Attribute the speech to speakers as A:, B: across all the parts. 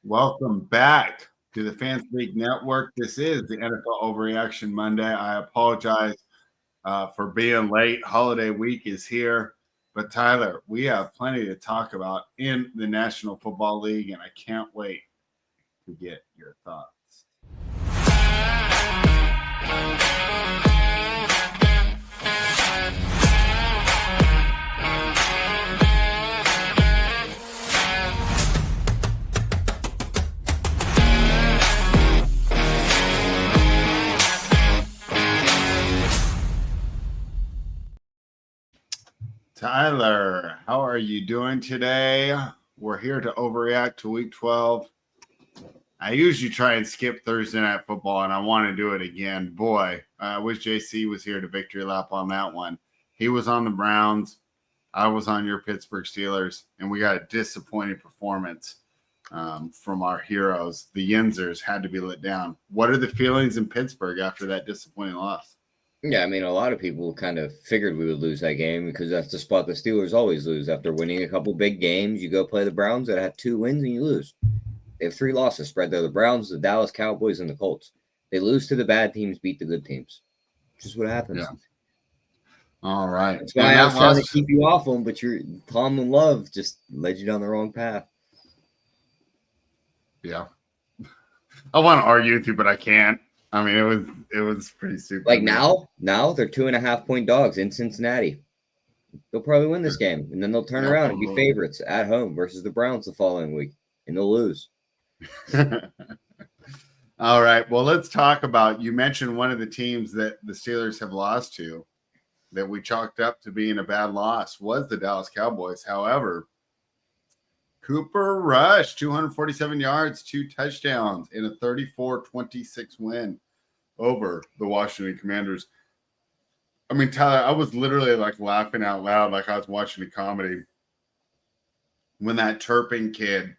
A: Welcome back to the Fans League Network. This is the NFL Overreaction Monday. I apologize for being late. Holiday week is here. But Tyler, we have plenty to talk about in the National Football League, and I can't wait to get your thoughts. Tyler, how are you doing today? We're here to overreact to week 12. I usually try and skip Thursday night football, and I want to do it again. Boy, I wish JC was here to victory lap on that one. He was on the Browns. I was on your Pittsburgh Steelers, and we got a disappointing performance from our heroes. The Yinzers had to be let down. What are the feelings in Pittsburgh after that disappointing loss?
B: Yeah, I mean, a lot of people kind of figured we would lose that game because that's the spot the Steelers always lose. After winning a couple big games, you go play the Browns that have 2 wins and you lose. They have 3 losses spread there: the Browns, the Dallas Cowboys, and the Colts. They lose to the bad teams, beat the good teams. Just what happens.
A: Yeah. All right.
B: That's why I was trying to keep you off them, but your Tom and Love just led you down the wrong path.
A: Yeah. I want to argue with you, but I can't. I mean, it was pretty stupid.
B: Like now they're 2.5-point dogs in Cincinnati. They'll probably win this game, and then they'll turn around and be favorites at home versus the Browns the following week, and they'll lose.
A: All right. Well, let's talk about, you mentioned one of the teams that the Steelers have lost to that we chalked up to being a bad loss was the Dallas Cowboys. However, Cooper Rush, 247 yards, 2 touchdowns in a 34-26 win over the Washington Commanders. I mean, Tyler, I was literally like laughing out loud like I was watching a comedy when that Turpin kid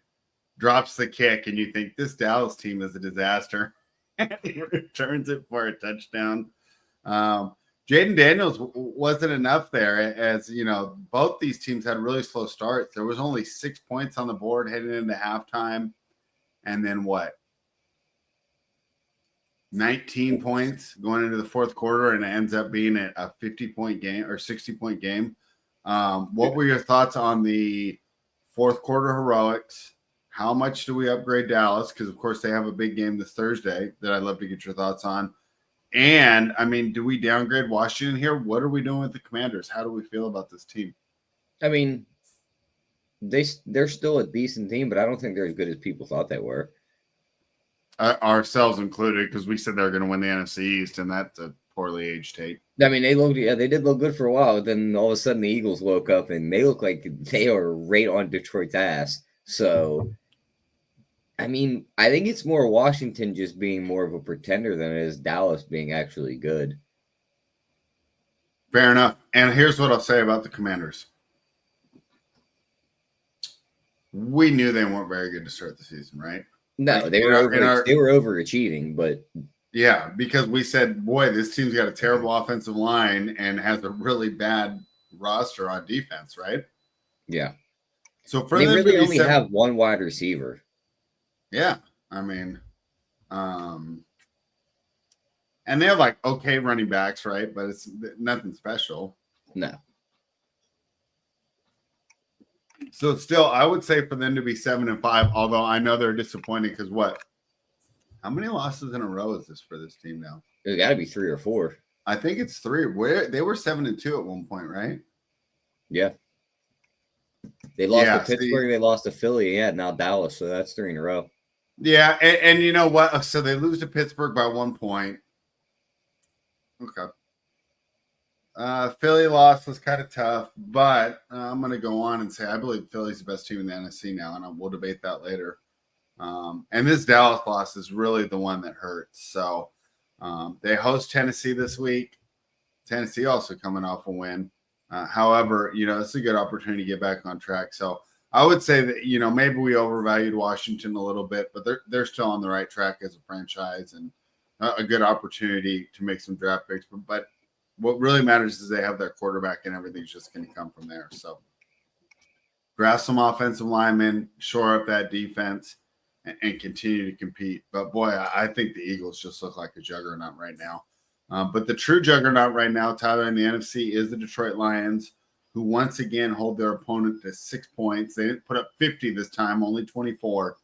A: drops the kick and you think this Dallas team is a disaster. And he returns it for a touchdown. Jaden Daniels wasn't enough there, as you know, both these teams had really slow starts. There was only 6 points on the board heading into halftime. And then what? 19 points going into the fourth quarter, and it ends up being a 50-point game or 60-point game. What were your thoughts on the fourth quarter heroics? How much do we upgrade Dallas? Because, of course, they have a big game this Thursday that I'd love to get your thoughts on. And, I mean, do we downgrade Washington here? What are we doing with the Commanders? How do we feel about this team?
B: I mean, they're still a decent team, but I don't think they're as good as people thought they were.
A: Ourselves included, because we said they were going to win the NFC East, and that's a poorly aged tape.
B: I mean, they did look good for a while, but then all of a sudden the Eagles woke up, and they look like they are right on Detroit's ass. So, I mean, I think it's more Washington just being more of a pretender than it is Dallas being actually good.
A: Fair enough. And here's what I'll say about the Commanders. We knew they weren't very good to start the season, right?
B: No, they were overachieving, but
A: yeah, because we said, boy, this team's got a terrible offensive line and has a really bad roster on defense, right?
B: Yeah.
A: So for
B: they
A: them
B: really only have one wide receiver.
A: Yeah, I mean, and they have like okay running backs, right? But it's nothing special.
B: No.
A: So still, I would say for them to be 7-5, although I know they're disappointing because what? How many losses in a row is this for this team now?
B: It got to be 3 or 4.
A: I think it's 3. Where they were 7-2 at one point, right?
B: Yeah. They lost to Pittsburgh. They lost to Philly. Yeah, now Dallas. So that's 3 in a row.
A: Yeah, and you know what? So they lose to Pittsburgh by 1 point. Okay. Philly loss was kind of tough, but I'm going to go on and say I believe Philly's the best team in the NFC now, and we'll debate that later. And this Dallas loss is really the one that hurts. So they host Tennessee this week. Tennessee also coming off a win. However, you know, it's a good opportunity to get back on track. So I would say that, you know, maybe we overvalued Washington a little bit, but they're still on the right track as a franchise and a good opportunity to make some draft picks. But what really matters is they have their quarterback and everything's just going to come from there. So draft some offensive linemen, shore up that defense, and continue to compete. But boy, I think the Eagles just look like a juggernaut right now. But the true juggernaut right now, Tyler, in the NFC is the Detroit Lions, who once again hold their opponent to 6 points. They didn't put up 50 this time, only 24.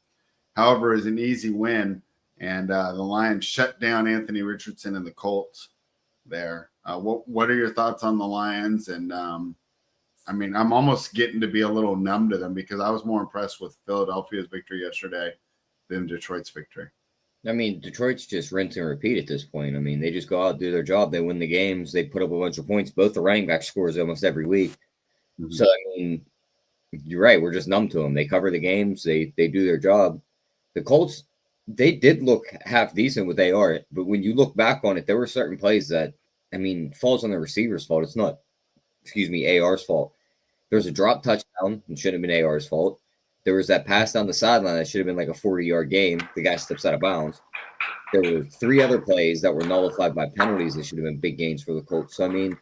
A: However, is an easy win. And the Lions shut down Anthony Richardson and the Colts there. What are your thoughts on the Lions? And I mean, I'm almost getting to be a little numb to them because I was more impressed with Philadelphia's victory yesterday than Detroit's victory.
B: I mean, Detroit's just rinse and repeat at this point. I mean, they just go out, do their job, they win the games, they put up a bunch of points. Both the running back scores almost every week. Mm-hmm. So, I mean, you're right. We're just numb to them. They cover the games. They do their job. The Colts, they did look half decent with AR, but when you look back on it, there were certain plays that, I mean, falls on the receiver's fault. It's not, AR's fault. There was a drop touchdown and shouldn't have been AR's fault. There was that pass down the sideline that should have been like a 40-yard gain. The guy steps out of bounds. There were 3 other plays that were nullified by penalties that should have been big gains for the Colts. So, I mean,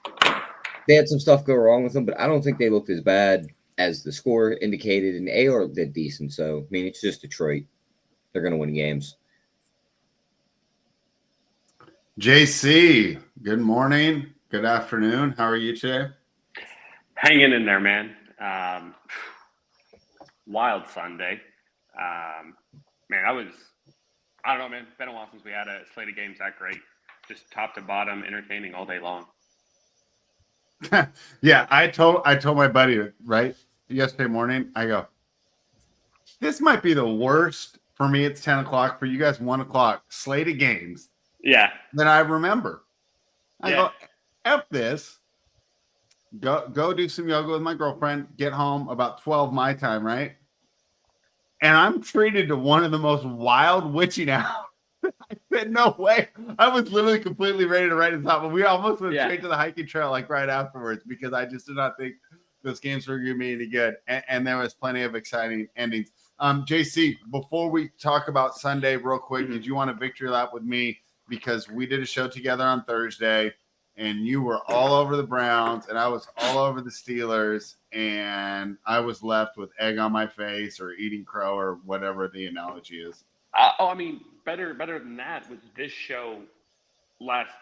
B: they had some stuff go wrong with them, but I don't think they looked as bad as the score indicated, and AR did decent. So, I mean, it's just Detroit. They're going to win games.
A: JC, good morning. Good afternoon. How are you today?
C: Hanging in there, man. Wild Sunday. Man, I don't know, man. Been a while since we had a slate of games that great. Just top to bottom, entertaining all day long.
A: Yeah, I told my buddy, right, yesterday morning, I go, this might be the worst for me. It's 10 o'clock. For you guys, 1 o'clock. Slate of games.
C: Yeah.
A: That I remember. I go, F this. Go do some yoga with my girlfriend. Get home about 12 my time, right? And I'm treated to one of the most wild witching hours. I said, no way. I was literally completely ready to write it up, but we almost went straight to the hiking trail like right afterwards because I just did not think those games were going to be any good. And there was plenty of exciting endings. JC, before we talk about Sunday real quick, did you want a victory lap with me? Because we did a show together on Thursday. And you were all over the Browns, and I was all over the Steelers, and I was left with egg on my face or eating crow or whatever the analogy is.
C: I mean, better than that was this show last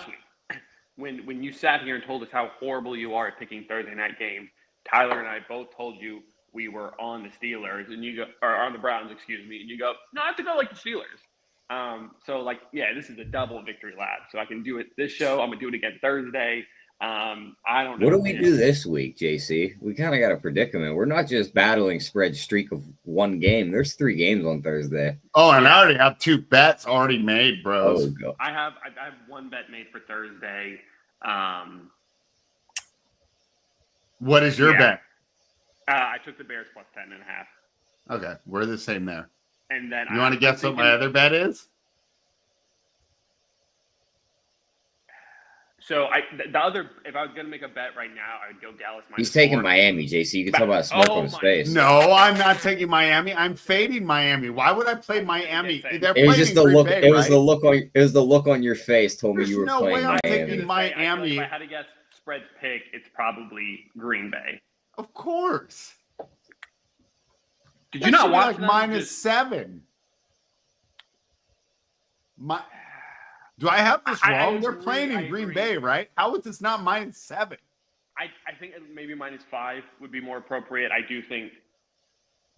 C: week when you sat here and told us how horrible you are at picking Thursday night games. Tyler and I both told you we were on the Steelers, and you go, or on the Browns, excuse me, and you go, no, I have to go like the Steelers. So like, yeah, this is a double victory lap. So I can do it this show. I'm gonna do it again Thursday. I don't know.
B: What do we do this week, JC? We kind of got a predicament. We're not just battling spread streak of 1 game. There's 3 games on Thursday.
A: Oh, and I already have 2 bets already made, bros.
B: Oh,
C: I have 1 bet made for Thursday.
A: What is your bet?
C: I took the Bears plus 10.5.
A: Okay, we're the same there.
C: And then
A: you want to guess what my other bet is?
C: So the other, if I was going to make a bet right now, I would go Dallas minus.
B: He's taking
C: 4.
B: Miami, JC. You can tell by the smirk on his face.
A: No, I'm not taking Miami. I'm fading Miami. Why would I play Miami?
B: It was just the look. It was the look on. It was the look on your face. Told me you were playing Miami.
A: I'm taking Miami.
C: If I had to guess spreads pick, it's probably Green Bay.
A: Of course.
C: Did you not watch
A: like -7? Do I have this wrong? They're playing in Green Bay, right? How is this not -7?
C: I think maybe -5 would be more appropriate. I do think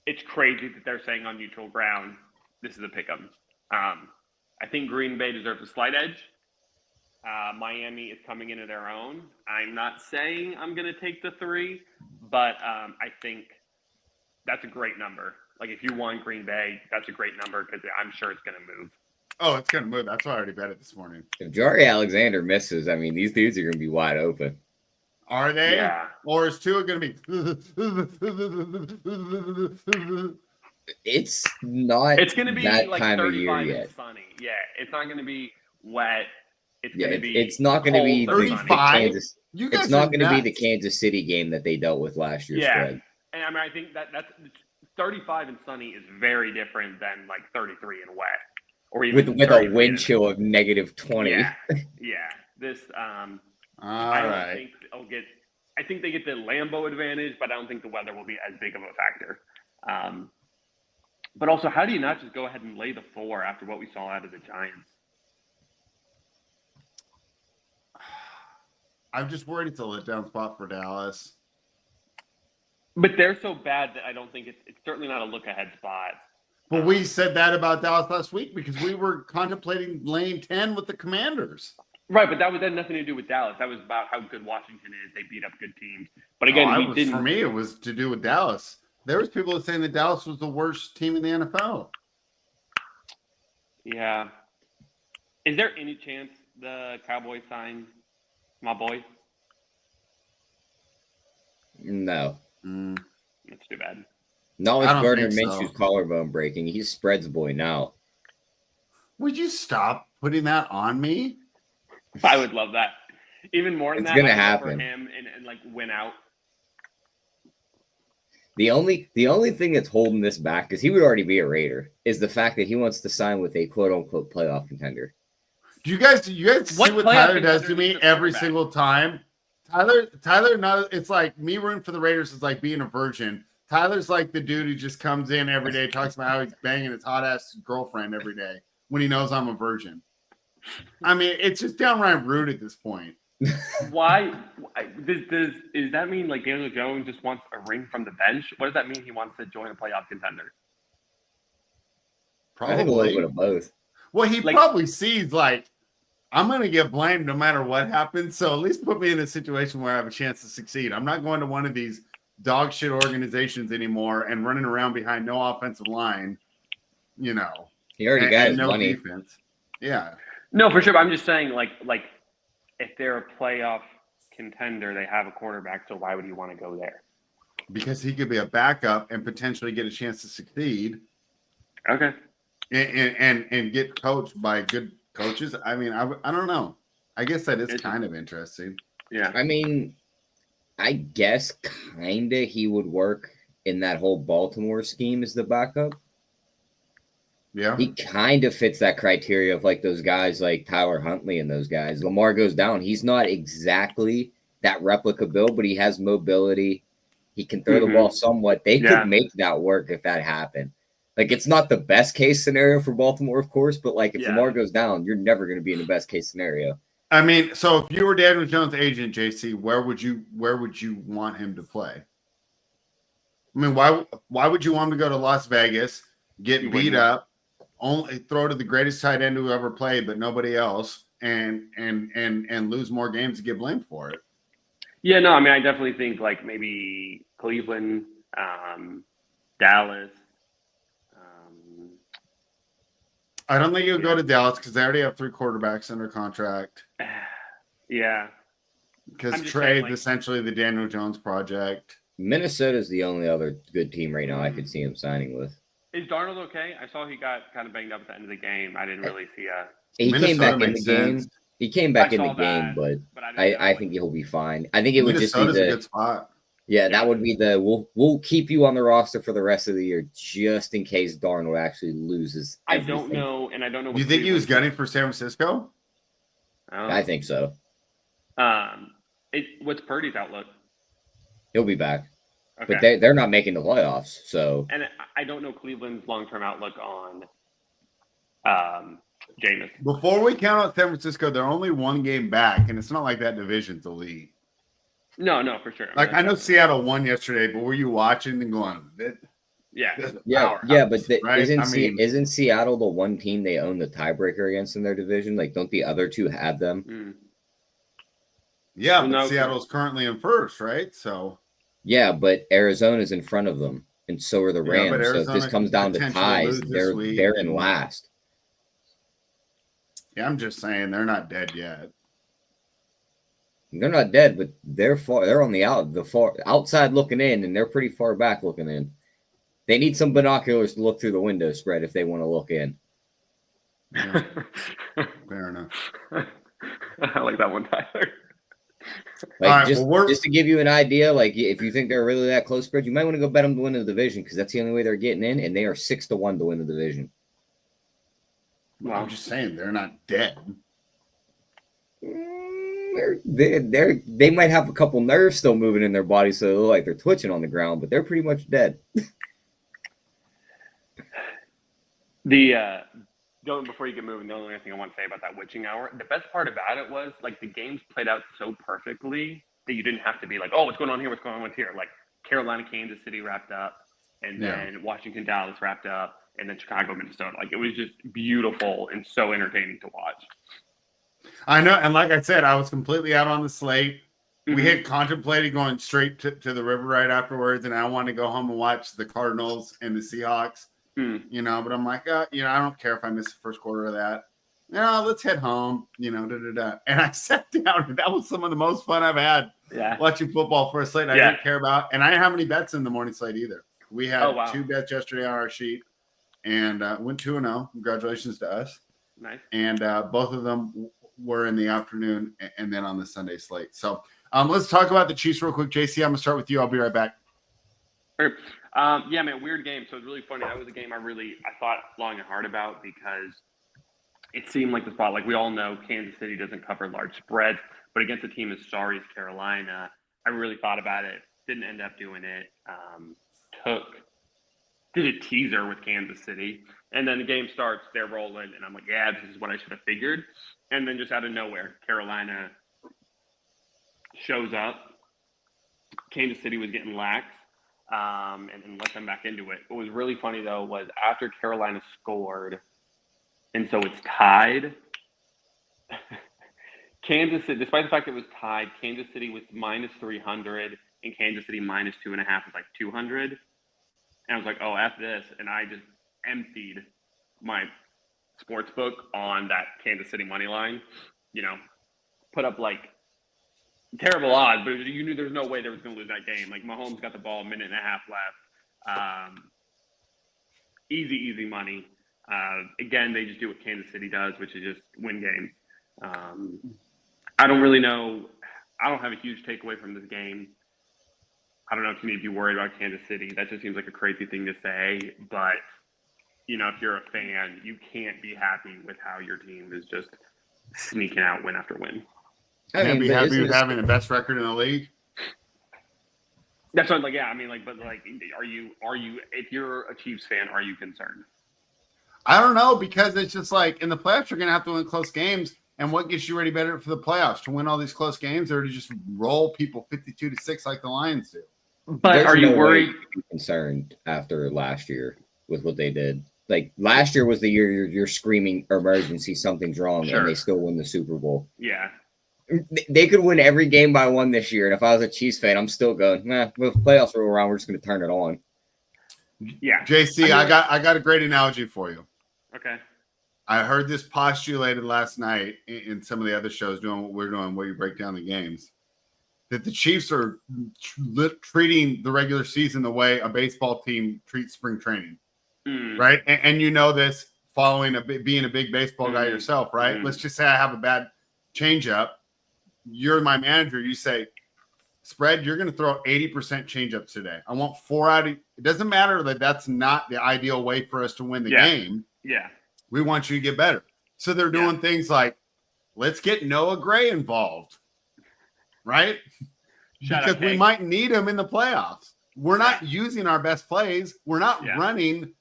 C: it's crazy that they're saying on neutral ground this is a pick 'em. I think Green Bay deserves a slight edge. Miami is coming into their own. I'm not saying I'm going to take the 3, but I think that's a great number. Like, if you want Green Bay, that's a great number because I'm sure it's going to move.
A: Oh, it's going to move. That's why I already bet it this morning.
B: If Jari Alexander misses, I mean, these dudes are going to be wide open.
A: Are they?
C: Yeah.
A: Or is Tua going to be?
B: It's not.
C: It's going to be
B: that
C: like
B: time
C: 35
B: of year
C: and
B: yet.
C: sunny. Yeah, it's not going to be wet.
B: It's not going to be
A: 35.
B: It's not going to be the Kansas City game that they dealt with last year.
C: Yeah,
B: spread.
C: and I mean, I think that's 35 and sunny is very different than like 33 and wet, or even
B: with a wind chill of -20.
C: Yeah, yeah. This I think I think they get the Lambeau advantage, but I don't think the weather will be as big of a factor. But also, how do you not just go ahead and lay the 4 after what we saw out of the Giants?
A: I'm just worried it's a letdown spot for Dallas.
C: But they're so bad that I don't think it's certainly not a look-ahead spot.
A: But we said that about Dallas last week because we were contemplating laying 10 with the Commanders.
C: Right, but that had nothing to do with Dallas. That was about how good Washington is. They beat up good teams. But again,
A: For me, it was to do with Dallas. There was people saying that Dallas was the worst team in the NFL.
C: Yeah. Is there any chance the Cowboys sign my boy?
B: No.
C: That's too bad.
B: Not with
A: I don't
B: Gardner
A: think
B: Minshew's
A: so.
B: collarbone breaking. He's spreads boy now.
A: Would you stop putting that on me?
C: I would love that. Even more than
B: It's
C: that,
B: gonna
C: I'd love
B: happen.
C: for him and like win out.
B: The only thing that's holding this back, because he would already be a Raider, is the fact that he wants to sign with a quote unquote playoff contender.
A: Do you guys see what
C: playoff
A: Tyler does to
C: contender
A: me
C: needs a
A: every
C: quarterback?
A: single time? Tyler, not it's like me rooting for the Raiders is like being a virgin. Tyler's like the dude who just comes in every day, talks about how he's banging his hot ass girlfriend every day when he knows I'm a virgin. I mean, it's just downright rude at this point.
C: Why? Does that mean like Daniel Jones just wants a ring from the bench? What does that mean? He wants to join a playoff contender?
B: I think a little
A: Probably.
B: bit of both.
A: Well, he
C: Like-
A: probably sees like I'm going to get blamed no matter what happens. So at least put me in a situation where I have a chance to succeed. I'm not going to one of these dog shit organizations anymore and running around behind no offensive line. You know,
B: He already got his
A: no
B: money.
A: defense. Yeah.
C: No, for sure. But I'm just saying, like if they're a playoff contender, they have a quarterback. So why would he want to go there?
A: Because he could be a backup and potentially get a chance to succeed
C: Okay.
A: and get coached by good coaches. I mean, I don't know. I guess that is kind of interesting.
C: Yeah.
B: I mean, I guess kinda he would work in that whole Baltimore scheme as the backup.
A: Yeah.
B: He kind of fits that criteria of like those guys like Tyler Huntley and those guys. Lamar goes down. He's not exactly that replica build, but he has mobility. He can throw the ball somewhat. They
C: Yeah.
B: could make that work if that happened. Like, it's not the best case scenario for Baltimore, of course, but like if
C: Yeah.
B: Lamar goes down, you're never going to be in the best case scenario.
A: I mean, so if you were Daniel Jones' agent, JC, where would you want him to play? I mean, why would you want him to go to Las Vegas, get
C: You
A: beat
C: wouldn't.
A: up, only throw to the greatest tight end who ever played, but nobody else, and lose more games to get blamed for it?
C: Yeah, no, I mean, I definitely think like maybe Cleveland, Dallas.
A: I don't think he'll go to Dallas because they already have 3 quarterbacks under contract.
C: Yeah.
A: Because
C: I'm just
A: Trey's
C: saying, like-
A: essentially the Daniel Jones project.
B: Minnesota's the only other good team right now I could see him signing with.
C: Is Darnold okay? I saw he got kind of banged up at the end of the game. I didn't really see a.
B: He came
A: Minnesota
B: back in the
A: makes
B: game.
A: sense.
B: He came back
C: I
B: in the
C: saw
B: game,
C: that,
B: but
C: But I, didn't know,
B: I
C: like-
B: think he'll be fine. I think it would just be
A: Minnesota's a
B: the
A: good spot.
B: yeah, that would be the we'll keep you on the roster for the rest of the year just in case Darnold actually loses.
C: I
B: Everything.
C: don't know, and I don't know.
A: Do you
C: what
A: think he was
C: Cleveland-
A: gunning for San Francisco?
B: I think so.
C: What's Purdy's outlook?
B: He'll be back,
C: Okay.
B: but they're not making the playoffs. So
C: And I don't know Cleveland's long-term outlook on Jameis.
A: Before we count out San Francisco, they're only 1 game back, and it's not like that division's elite.
C: No, for sure.
A: Like I know Seattle won yesterday, but were you watching and going,
C: Yeah.
B: yeah, but
A: right?
B: isn't Seattle the one team they own the tiebreaker against in their division? Like, don't the other two have them?
C: Mm.
A: Yeah,
C: Well,
A: but
C: no.
A: Seattle's currently in first, right? So
B: Yeah, but Arizona's in front of them, and so are the
A: Yeah,
B: Rams.
A: but
B: so if
A: Arizona
B: this comes down to
A: potentially
B: ties,
A: lose this week
B: they're in
A: and-
B: last.
A: yeah, I'm just saying they're not dead yet.
B: They're not dead, but they're far. They're on the far outside looking in, and they're pretty far back looking in. They need some binoculars to look through the window spread if they want to look in.
A: Yeah, fair enough.
C: I like that one, Tyler.
B: Like,
A: All right,
B: just,
A: well, we're-
B: just to give you an idea, like if you think they're really that close spread, you might want to go bet them to win the division because that's the only way they're getting in, and they are 6-1 to win the division.
C: Wow.
A: I'm just saying they're not dead.
B: They might have a couple nerves still moving in their body, so they look like they're twitching on the ground, but they're pretty much dead.
C: Before you get moving, the only thing I want to say about that witching hour, the best part about it was like the games played out so perfectly that you didn't have to be like, oh, what's going on here? What's going on with here? Like Carolina, Kansas City wrapped up, and then Washington, Dallas wrapped up, and then Chicago, Minnesota. Like it was just beautiful and so entertaining to watch.
A: I know, and like I said, I was completely out on the slate. We had contemplated going straight to the river right afterwards, and I wanted to go home and watch the Cardinals and the Seahawks. You know, but I'm like, I don't care if I miss the first quarter of that. Let's head home. And I sat down, and that was some of the most fun I've had watching football for a slate I didn't care about, and I didn't have any bets in the morning slate either. We had 2 bets yesterday on our sheet, and went 2-0. Congratulations to us.
C: Nice.
A: And both of them were in the afternoon, and then on the Sunday slate. So let's talk about the Chiefs real quick. JC, I'm gonna start with you. I'll be right back.
C: Okay. Yeah, man, weird game. So it's really funny. That was a game I thought long and hard about because it seemed like the spot. Like we all know, Kansas City doesn't cover large spreads, but against a team as sorry as Carolina, I really thought about it. Didn't end up doing it. Did a teaser with Kansas City, and then the game starts. They're rolling, and I'm like, yeah, this is what I should have figured. And then just out of nowhere, Carolina shows up. Kansas City was getting lax. And then let them back into it. What was really funny, though, was after Carolina scored, and so it's tied, Kansas City, despite the fact it was tied, Kansas City was minus 300, and Kansas City minus 2.5 was like 200. And I was like, oh, F this. And I just emptied my sports book on that Kansas City money line, put up like terrible odds, but you knew there's no way they was going to lose that game. Like Mahomes got the ball, 1.5 minutes left. Easy money. Again, they just do what Kansas City does, which is just win games. I don't really know. I don't have a huge takeaway from this game. I don't know if you need to be worried about Kansas City. That just seems like a crazy thing to say, but if you're a fan, you can't be happy with how your team is just sneaking out win after win.
A: Can't be happy with having the best record in the league.
C: That's what I'm like. Yeah, but are you? If you're a Chiefs fan, are you concerned?
A: I don't know, because it's just like in the playoffs, you're going to have to win close games. And what gets you ready better for the playoffs? To win all these close games, or to just roll people 52-6 like the Lions do?
C: But are you worried?
B: Concerned after last year with what they did. Like last year was the year you're screaming emergency, something's wrong, and they still win the Super Bowl.
C: Yeah.
B: They could win every game by 1 this year, and if I was a Chiefs fan, I'm still going, with playoffs roll around, we're just going to turn it on.
C: Yeah.
A: JC, I got a great analogy for you.
C: Okay.
A: I heard this postulated last night in some of the other shows doing what we're doing, where you break down the games, that the Chiefs are treating the regular season the way a baseball team treats spring training, right? And you know this, being a big baseball guy yourself, right? Let's just say I have a bad changeup. You're my manager. You say, spread, you're going to throw 80% changeups today. I want 4 out of – it doesn't matter that that's not the ideal way for us to win the game.
C: Yeah.
A: We want you to get better. So they're doing things like, let's get Noah Gray involved, right? Because we might need him in the playoffs. We're not using our best plays. We're not running.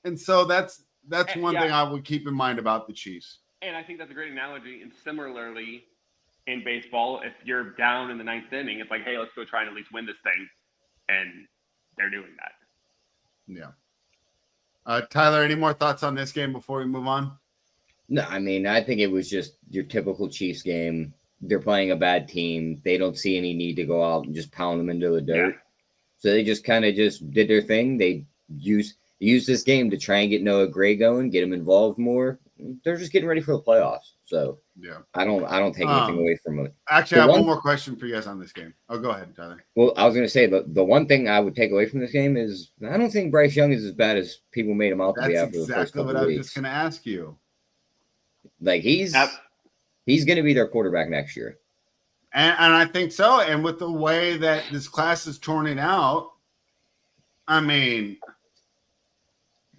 A: And so that's one thing I would keep in mind about the Chiefs.
C: And I think that's a great analogy. And similarly, in baseball, if you're down in the 9th inning, it's like, hey, let's go try and at least win this thing. And they're doing that.
A: Yeah. Tyler, any more thoughts on this game before we move on?
B: No, I think it was just your typical Chiefs game. They're playing a bad team. They don't see any need to go out and just pound them into the dirt. Yeah. So they just kind of just did their thing. They used this game to try and get Noah Gray going, get him involved more. They're just getting ready for the playoffs. So yeah, I don't take anything away from it.
A: Actually, I have one more question for you guys on this game. Oh, go ahead, Tyler.
B: Well, I was going to say the one thing I would take away from this game is I don't think Bryce Young is as bad as people made him out to be after the first couple of weeks. That's exactly what I was just
A: going to ask you.
B: Like he's going to be their quarterback next year.
A: And I think so. And with the way that this class is turning out,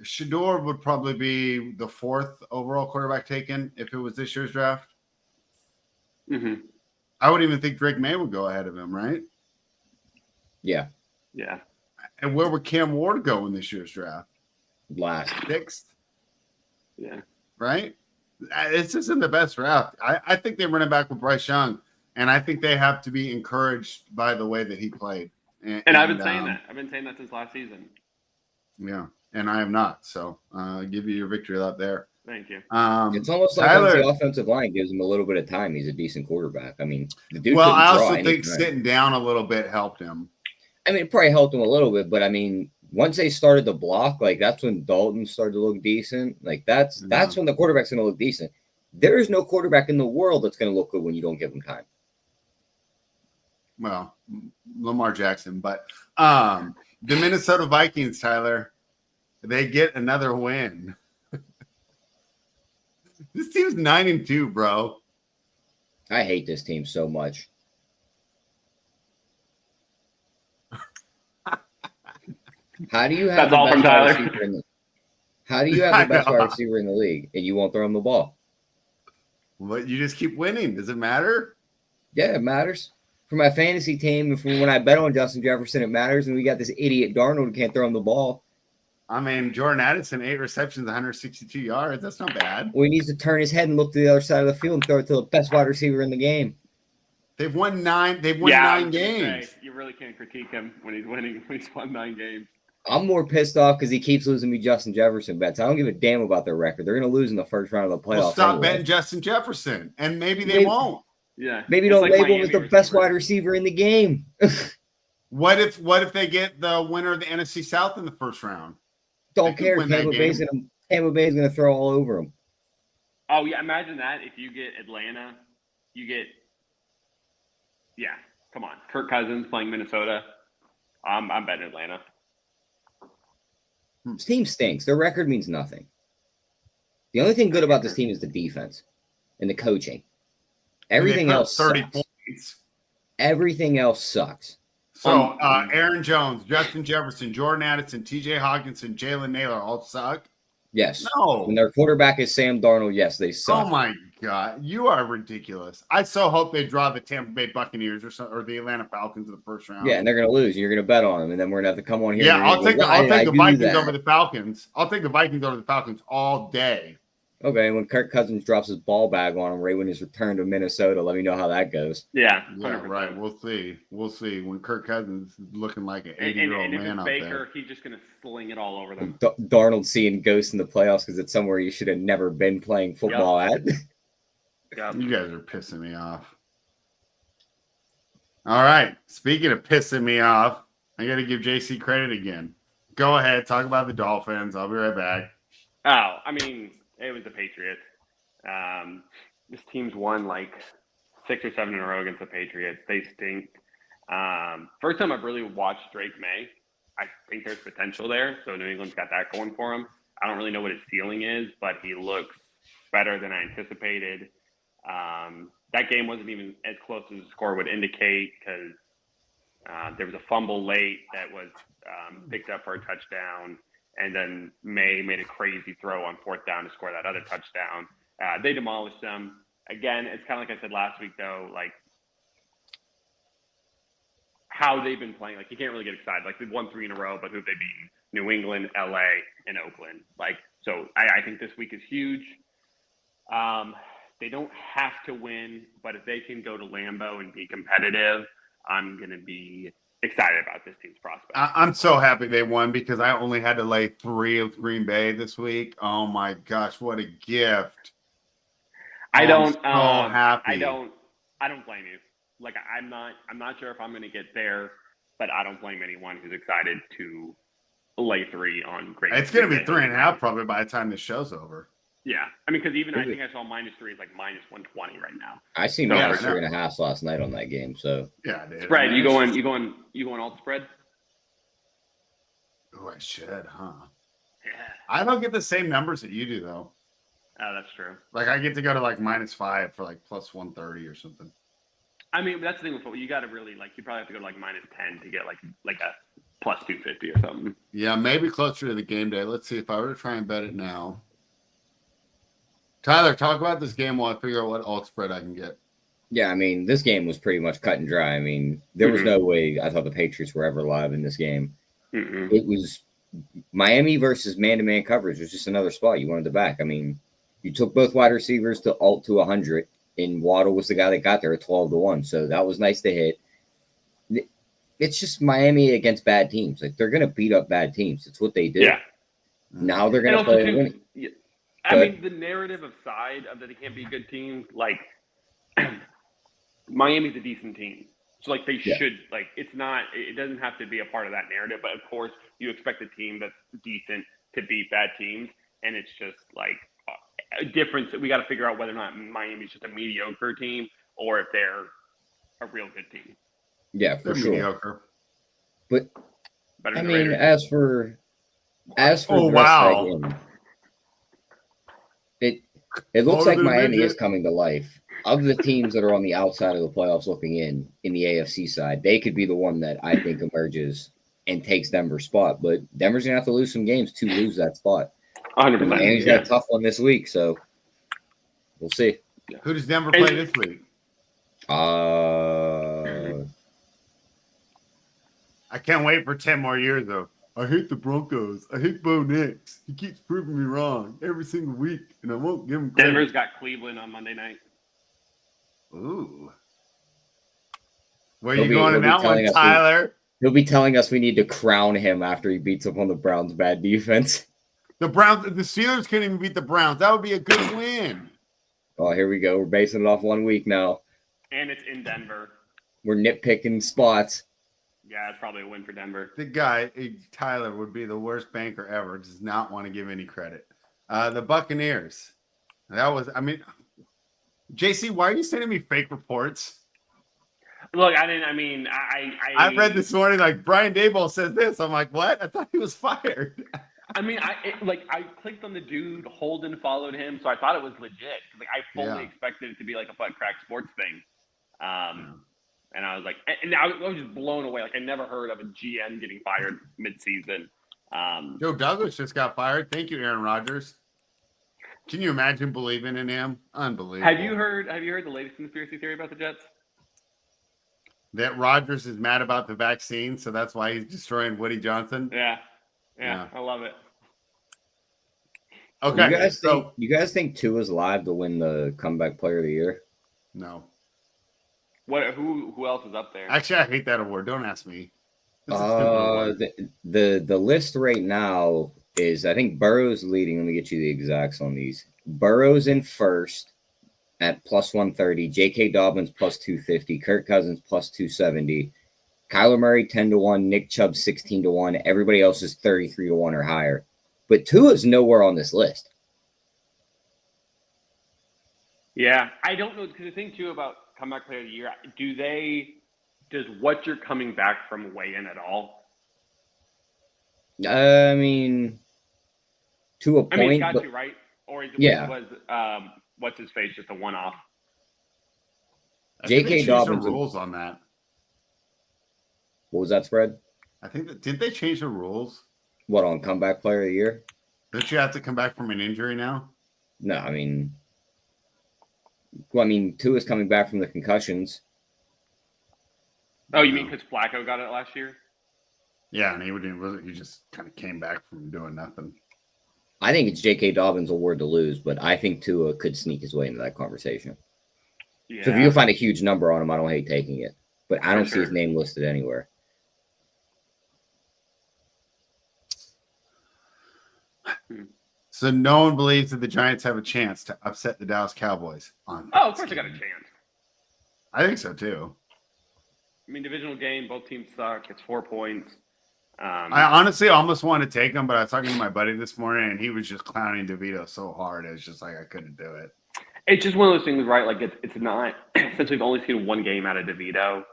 A: Shador would probably be the 4th overall quarterback taken if it was this year's draft.
C: Mm-hmm.
A: I wouldn't even think Drake May would go ahead of him, right?
B: Yeah.
C: Yeah.
A: And where would Cam Ward go in this year's draft?
B: Last.
A: 6th,
C: Yeah.
A: right? It's just in the best route. I think they run it back with Bryce Young, and I think they have to be encouraged by the way that he played.
C: And I've been saying that. I've been saying that since last season.
A: Yeah, and I have not. So I'll give you your victory lap there.
C: Thank you.
B: It's almost like once the offensive line gives him a little bit of time, he's a decent quarterback. I mean, the dude.
A: Well, I also think sitting down a little bit helped him.
B: I mean, it probably helped him a little bit, but I mean, once they started to block, like that's when Dalton started to look decent. Like that's when the quarterback's going to look decent. There is no quarterback in the world that's going to look good when you don't give him time.
A: Well, Lamar Jackson, but the Minnesota Vikings, Tyler, they get another win. This team's 9-2, bro.
B: I hate this team so much. How do you have
C: That's all from Tyler.
B: How do you have the best wide receiver in the league and you won't throw him the ball?
A: Well, you just keep winning. Does it matter?
B: Yeah, it matters. For my fantasy team, and from when I bet on Justin Jefferson, it matters. And we got this idiot Darnold who can't throw him the ball.
A: I mean, Jordan Addison, 8 receptions, 162 yards. That's not bad.
B: Well, he needs to turn his head and look to the other side of the field and throw it to the best wide receiver in the game.
A: They've won 9. They've won 9 games.
C: Say, you really can't critique him when he's winning. When he's won 9 games.
B: I'm more pissed off because he keeps losing me Justin Jefferson bets. I don't give a damn about their record. They're going to lose in the first round of the playoffs.
A: Well, stop betting Justin Jefferson, and maybe they won't.
C: Yeah,
B: maybe don't label him as the best wide receiver in the game.
A: What if they get the winner of the NFC South in the first round?
B: Don't care. Tampa Bay's going to throw all over him.
C: Oh yeah, imagine that. If you get Atlanta, you get come on, Kirk Cousins playing Minnesota. I'm betting Atlanta.
B: This team stinks. Their record means nothing. The only thing good about this team is the defense and the coaching. Everything else 30 sucks. Points. Everything else sucks.
A: So Aaron Jones, Justin Jefferson, Jordan Addison, TJ Hawkinson, Jalen Naylor all suck?
B: Yes.
A: No.
B: When their quarterback is Sam Darnold, yes, they suck.
A: Oh, my God. You are ridiculous. I so hope they draw the Tampa Bay Buccaneers or the Atlanta Falcons in the first round.
B: Yeah, and they're going to lose. You're going to bet on them, and then we're going to have to come on here.
A: Yeah, I'll take the Vikings over the Falcons. I'll take the Vikings over the Falcons all day.
B: Okay, when Kirk Cousins drops his ball bag on him right when his return to Minnesota, let me know how that goes.
C: Yeah,
A: right. We'll see. When Kirk Cousins is looking like an 80-year-old man out
C: Baker,
A: there.
C: He's just going to sling it all over them.
B: Darnold seeing ghosts in the playoffs because it's somewhere you should have never been playing football at.
A: Yep. You guys are pissing me off. All right. Speaking of pissing me off, I got to give JC credit again. Go ahead. Talk about the Dolphins. I'll be right back.
C: Oh, I mean, it was the Patriots. This team's won like 6 or 7 in a row against the Patriots. They stink. First time I've really watched Drake May. I think there's potential there. So New England's got that going for him. I don't really know what his ceiling is, but he looks better than I anticipated. That game wasn't even as close as the score would indicate because there was a fumble late that was picked up for a touchdown. And then May made a crazy throw on 4th down to score that other touchdown. They demolished them. Again, it's kind of like I said last week, though, like how they've been playing. Like, you can't really get excited. Like, they've won 3 in a row, but who have they beaten? New England, LA, and Oakland. Like, so I think this week is huge. They don't have to win, but if they can go to Lambeau and be competitive, I'm going to be excited about this team's prospects.
A: I'm so happy they won because I only had to lay 3 with Green Bay this week. Oh my gosh, what a gift!
C: I'm so
A: happy.
C: I don't blame you. Like I'm not sure if I'm going to get there, but I don't blame anyone who's excited to lay 3 on Green Bay.
A: It's going to be 3.5 probably by the time this show's over.
C: Yeah, I mean, because even I think I saw -3 is like -120 right now.
B: I seen -3.5 last night on that game. So
A: yeah, dude.
C: Spread. You going alt spread?
A: Oh, I should, huh?
C: Yeah.
A: I don't get the same numbers that you do though.
C: Oh, that's true.
A: Like I get to go to like -5 for like +130 or something.
C: I mean, that's the thing with football. You got to really like. You probably have to go to like -10 to get like a +250 or something.
A: Yeah, maybe closer to the game day. Let's see if I were to try and bet it now. Tyler, talk about this game while I figure out what alt spread I can get.
B: Yeah, I mean, this game was pretty much cut and dry. I mean, there was no way I thought the Patriots were ever live in this game.
C: Mm-mm.
B: It was Miami versus man-to-man coverage was just another spot you wanted to back. I mean, you took both wide receivers to alt to 100, and Waddle was the guy that got there at 12-1. So that was nice to hit. It's just Miami against bad teams. Like, they're going to beat up bad teams. It's what they do.
C: Yeah.
B: Now they're
C: And
B: going to
C: also,
B: play
C: too,
B: winning.
C: I mean, the narrative aside of that they can't be a good team, like Miami's a decent team. So like they should, like, it's not, it doesn't have to be a part of that narrative, but of course you expect a team that's decent to beat bad teams. And it's just like a difference that we got to figure out whether or not Miami's just a mediocre team or if they're a real good team.
B: Yeah, for sure.
A: Mediocre.
B: But
C: Better
B: I
C: than
B: mean,
C: Raiders.
B: as for
A: Oh,
B: the rest
A: wow.
B: of that game, it looks like Miami is coming to life. Of the teams that are on the outside of the playoffs looking in the AFC side, they could be the one that I think emerges and takes Denver's spot. But Denver's going to have to lose some games to lose that spot.
C: 100%.
B: Miami's got a tough one this week, so we'll see.
A: Who does Denver play this week? I can't wait for 10 more years, though. I hate the Broncos. I hate Bo Nix. He keeps proving me wrong every single week, and I won't give him credit.
C: Denver's got Cleveland on Monday night.
A: Ooh. Where are you going in that one, Tyler?
B: He'll be telling us we need to crown him after he beats up on the Browns' bad defense.
A: The Steelers can't even beat the Browns. That would be a good win.
B: Oh, here we go. We're basing it off 1 week now.
C: And it's in Denver.
B: We're nitpicking spots.
C: Yeah, it's probably a win for Denver.
A: The guy, Tyler, would be the worst banker ever. Does not want to give any credit. The Buccaneers. That was, I mean, JC, why are you sending me fake reports?
C: Look, I
A: read this morning, like, Brian Daboll says this. I'm like, what? I thought he was fired.
C: I mean, I clicked on the dude. Holden followed him, so I thought it was legit. Like, I fully expected it to be like a butt crack sports thing. And I was like, and I was just blown away. Like, I never heard of a GM getting fired midseason.
A: Joe Douglas just got fired. Thank you, Aaron Rodgers. Can you imagine believing in him? Unbelievable.
C: Have you heard the latest conspiracy theory about the Jets?
A: That Rodgers is mad about the vaccine, so that's why he's destroying Woody Johnson?
C: Yeah. I love it.
A: Okay.
B: You guys think Tua's live to win the comeback player of the year?
A: No.
C: Who else is up there?
A: Actually, I hate that award. Don't ask me.
B: The list right now is, I think Burrow's leading. Let me get you the exacts on these. Burrow's in first at plus 130. J.K. Dobbins plus 250. Kirk Cousins plus 270. Kyler Murray 10-1. Nick Chubb 16-1. Everybody else is 33-1 or higher. But Tua's nowhere on this list.
C: Yeah, I don't know, because the thing too about comeback player of the year, does what you're coming back from weigh in at all?
B: I mean, to a point.
C: I mean, it's got to, right? Or was what's his face just a one-off?
B: J.K. Dobbins
A: rules on that.
B: What was that spread?
A: I think did they change the rules?
B: What, on comeback player of the year?
A: Don't you have to come back from an injury now?
B: No, I mean, Tua's coming back from the concussions.
C: Oh, you mean because Flacco got it last year?
A: Yeah, and he just kind of came back from doing nothing.
B: I think it's J.K. Dobbins' award to lose, but I think Tua could sneak his way into that conversation. Yeah. So if you find a huge number on him, I don't hate taking it. But I don't see his name listed anywhere.
A: So no one believes that the Giants have a chance to upset the Dallas Cowboys on.
C: Oh, of course they got a chance.
A: I think so too.
C: I mean, divisional game, both teams suck. It's 4 points.
A: I honestly almost wanted to take him, but I was talking to my buddy this morning, and he was just clowning DeVito so hard. It was just like I couldn't do it.
C: It's just one of those things, right? Like it's not. Since we've only seen one game out of DeVito,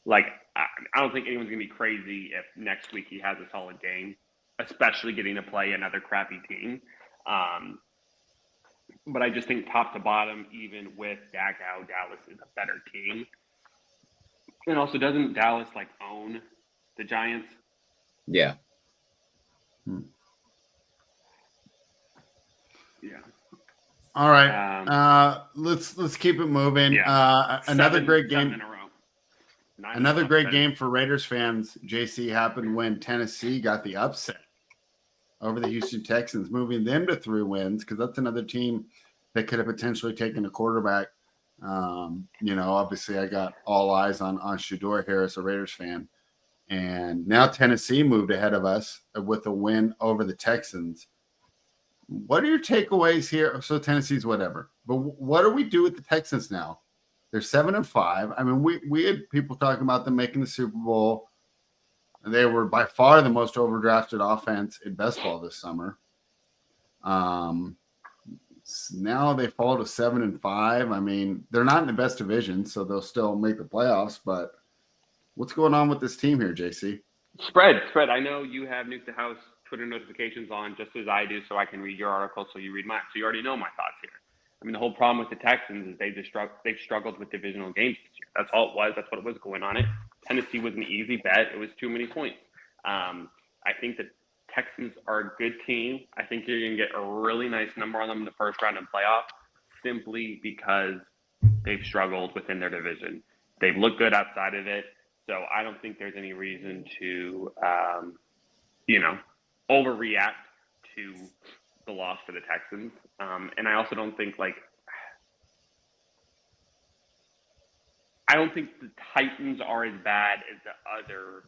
C: like I don't think anyone's gonna be crazy if next week he has a solid game, especially getting to play another crappy team. But I just think top to bottom, even with Dak out, Dallas is a better team. And also, doesn't Dallas like own the Giants?
B: Yeah.
C: Yeah.
A: All right. Let's keep it moving.
C: Yeah.
A: Another great game
C: in a row.
A: Another great game for Raiders fans, JC, happened when Tennessee got the upset over the Houston Texans, moving them to 3 wins because that's another team that could have potentially taken a quarterback. Obviously I got all eyes on Shedeur Harris, a Raiders fan. And now Tennessee moved ahead of us with a win over the Texans. What are your takeaways here? So Tennessee's whatever. But what do we do with the Texans now? They're 7-5. I mean, we had people talking about them making the Super Bowl. They were by far the most overdrafted offense in best ball this summer. Now they fall to 7-5. I mean, they're not in the best division, so they'll still make the playoffs. But what's going on with this team here, JC?
C: Spread. I know you have Nuke the House Twitter notifications on just as I do, so I can read your article, so you read mine. So you already know my thoughts here. I mean, the whole problem with the Texans is they've struggled with divisional games this year. That's all it was. That's what it was going on it. Tennessee was an easy bet. It was too many points. I think the Texans are a good team. I think you're going to get a really nice number on them in the first round of playoff simply because they've struggled within their division. They've looked good outside of it. So I don't think there's any reason to, overreact to the loss for the Texans. And I also don't think I don't think the Titans are as bad as the other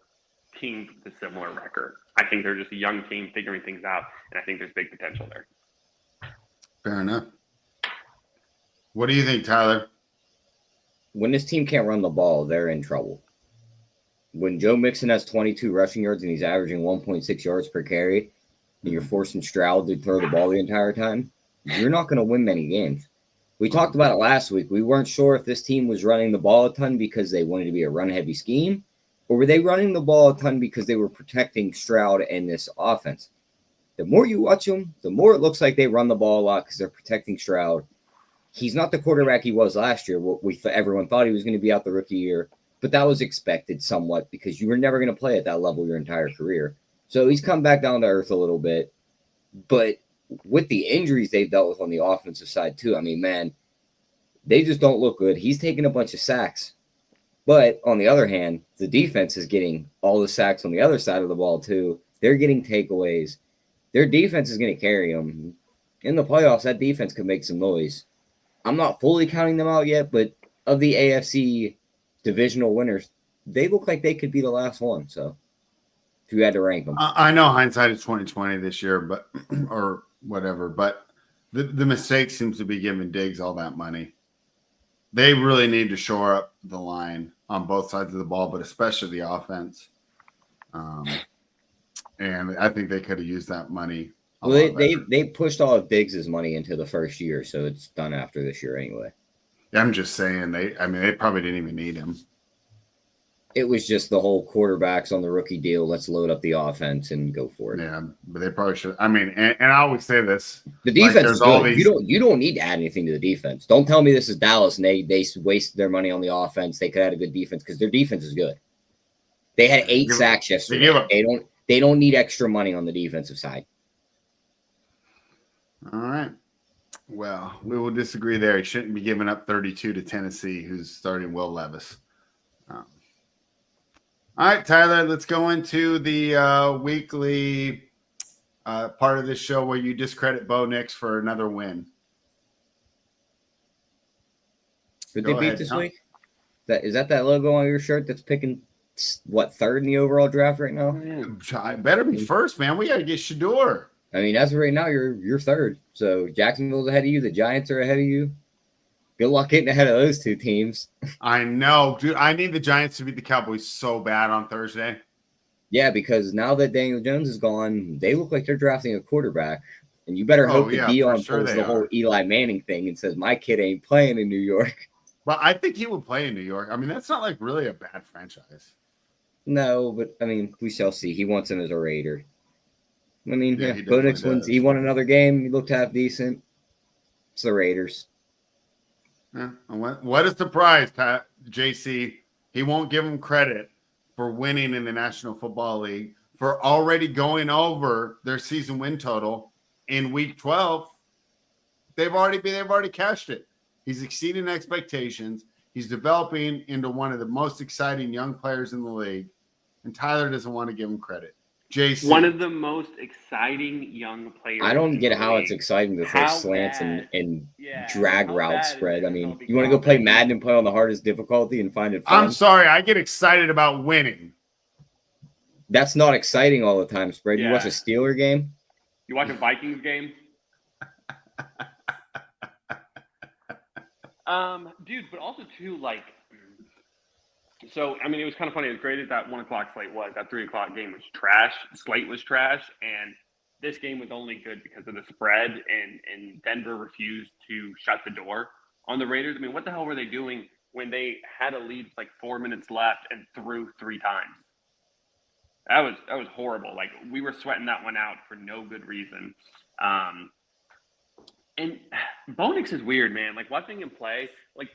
C: teams with a similar record. I think they're just a young team figuring things out, and I think there's big potential there.
A: Fair enough. What do you think, Tyler?
B: When this team can't run the ball, they're in trouble. When Joe Mixon has 22 rushing yards and he's averaging 1.6 yards per carry, and you're forcing Stroud to throw the ball the entire time, you're not going to win many games. We talked about it last week. We weren't sure if this team was running the ball a ton because they wanted to be a run-heavy scheme, or were they running the ball a ton because they were protecting Stroud and this offense? The more you watch them, the more it looks like they run the ball a lot because they're protecting Stroud. He's not the quarterback he was last year. Everyone thought he was going to be out the rookie year, but that was expected somewhat because you were never going to play at that level your entire career. So he's come back down to earth a little bit. But with the injuries they've dealt with on the offensive side too, I mean, man, they just don't look good. He's taking a bunch of sacks. But on the other hand, the defense is getting all the sacks on the other side of the ball too. They're getting takeaways. Their defense is going to carry them. In the playoffs, that defense could make some noise. I'm not fully counting them out yet, but of the AFC divisional winners, they look like they could be the last one. So if you had to rank them.
A: I know hindsight is 2020 this year, but or whatever, but the mistake seems to be giving Diggs all that money. They really need to shore up the line on both sides of the ball, but especially the offense. And I think they could have used that money.
B: Well, they pushed all of Diggs' money into the first year, so it's done after this year anyway.
A: I'm just saying they probably didn't even need him.
B: It was just the whole quarterbacks on the rookie deal. Let's load up the offense and go for it.
A: Yeah, but they probably should. I mean, and I always say this:
B: the defense is good. You don't need to add anything to the defense. Don't tell me this is Dallas and they wasted their money on the offense. They could have had a good defense because their defense is good. They had 8 sacks yesterday. They don't need extra money on the defensive side.
A: All right. Well, we will disagree there. He shouldn't be giving up 32 to Tennessee, who's starting Will Levis. All right, Tyler, let's go into the weekly part of this show where you discredit Bo Nix for another win.
B: Did they beat this week? Is that logo on your shirt that's picking, what, third in the overall draft right now?
A: Better be first, man. We got to get Shedeur.
B: I mean, as of right now, you're third. So Jacksonville's ahead of you. The Giants are ahead of you. Good luck getting ahead of those two teams.
A: I know, dude. I need the Giants to beat the Cowboys so bad on Thursday.
B: Yeah, because now that Daniel Jones is gone, they look like they're drafting a quarterback. And you better hope that Deion pulls the whole Eli Manning thing and says, my kid ain't playing in New York.
A: But I think he would play in New York. I mean, that's not like really a bad franchise.
B: No, but I mean, we shall see. He wants him as a Raider. I mean, Bo Nix wins. He won another game. He looked half decent. It's the Raiders.
A: Yeah. What a surprise, Pat. JC. He won't give him credit for winning in the National Football League, for already going over their season win total in Week 12. They've already cashed it. He's exceeding expectations. He's developing into one of the most exciting young players in the league, and Tyler doesn't want to give him credit. JC.
C: One of the most exciting young players.
B: I don't
C: in
B: get
C: the
B: how
C: league.
B: it's exciting to throw
C: How
B: slants
C: bad-
B: and
C: Yeah,
B: drag
C: how
B: route
C: bad is
B: spread.
C: it
B: I mean,
C: all
B: you want to go play
C: because-
B: Madden and play on the hardest difficulty and find it fun?
A: I'm sorry, I get excited about winning.
B: That's not exciting all the time, spread. You watch a
C: Yeah.
B: Steeler game?
C: You watch a Vikings game? Dude, but also too, like, so I mean, it was kind of funny. As great as that 1 o'clock slate was, that 3 o'clock game was trash. Slate was trash, and this game was only good because of the spread. And Denver refused to shut the door on the Raiders. I mean, what the hell were they doing when they had a lead with like 4 minutes left and threw 3 times? That was horrible. Like, we were sweating that one out for no good reason. And Bo Nix is weird, man. Like, watching him play, like,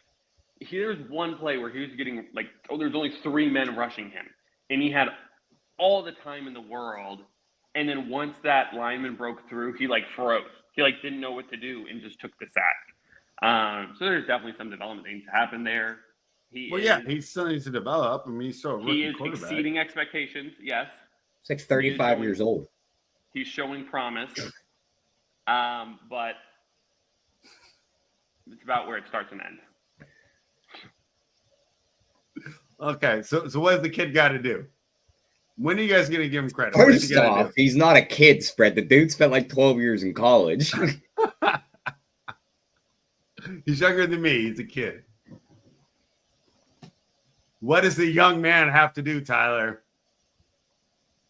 C: here's one play where he was getting, like, there's only 3 men rushing him. And he had all the time in the world. And then once that lineman broke through, he, like, froze. He, like, didn't know what to do and just took the sack. So there's definitely some development things happen there.
A: He still needs to develop. I mean, he's still a
C: He
A: rookie
C: is
A: quarterback.
C: exceeding expectations, yes.
B: It's like 35 years old.
C: He's showing promise. But it's about where it starts and ends.
A: Okay, so what does the kid got to do? When are you guys going to give him credit? What does he
B: First
A: gotta
B: off, he's not a kid, spread. The dude spent like 12 years in college.
A: do? He's younger than me. He's a kid. What does the young man have to do, Tyler?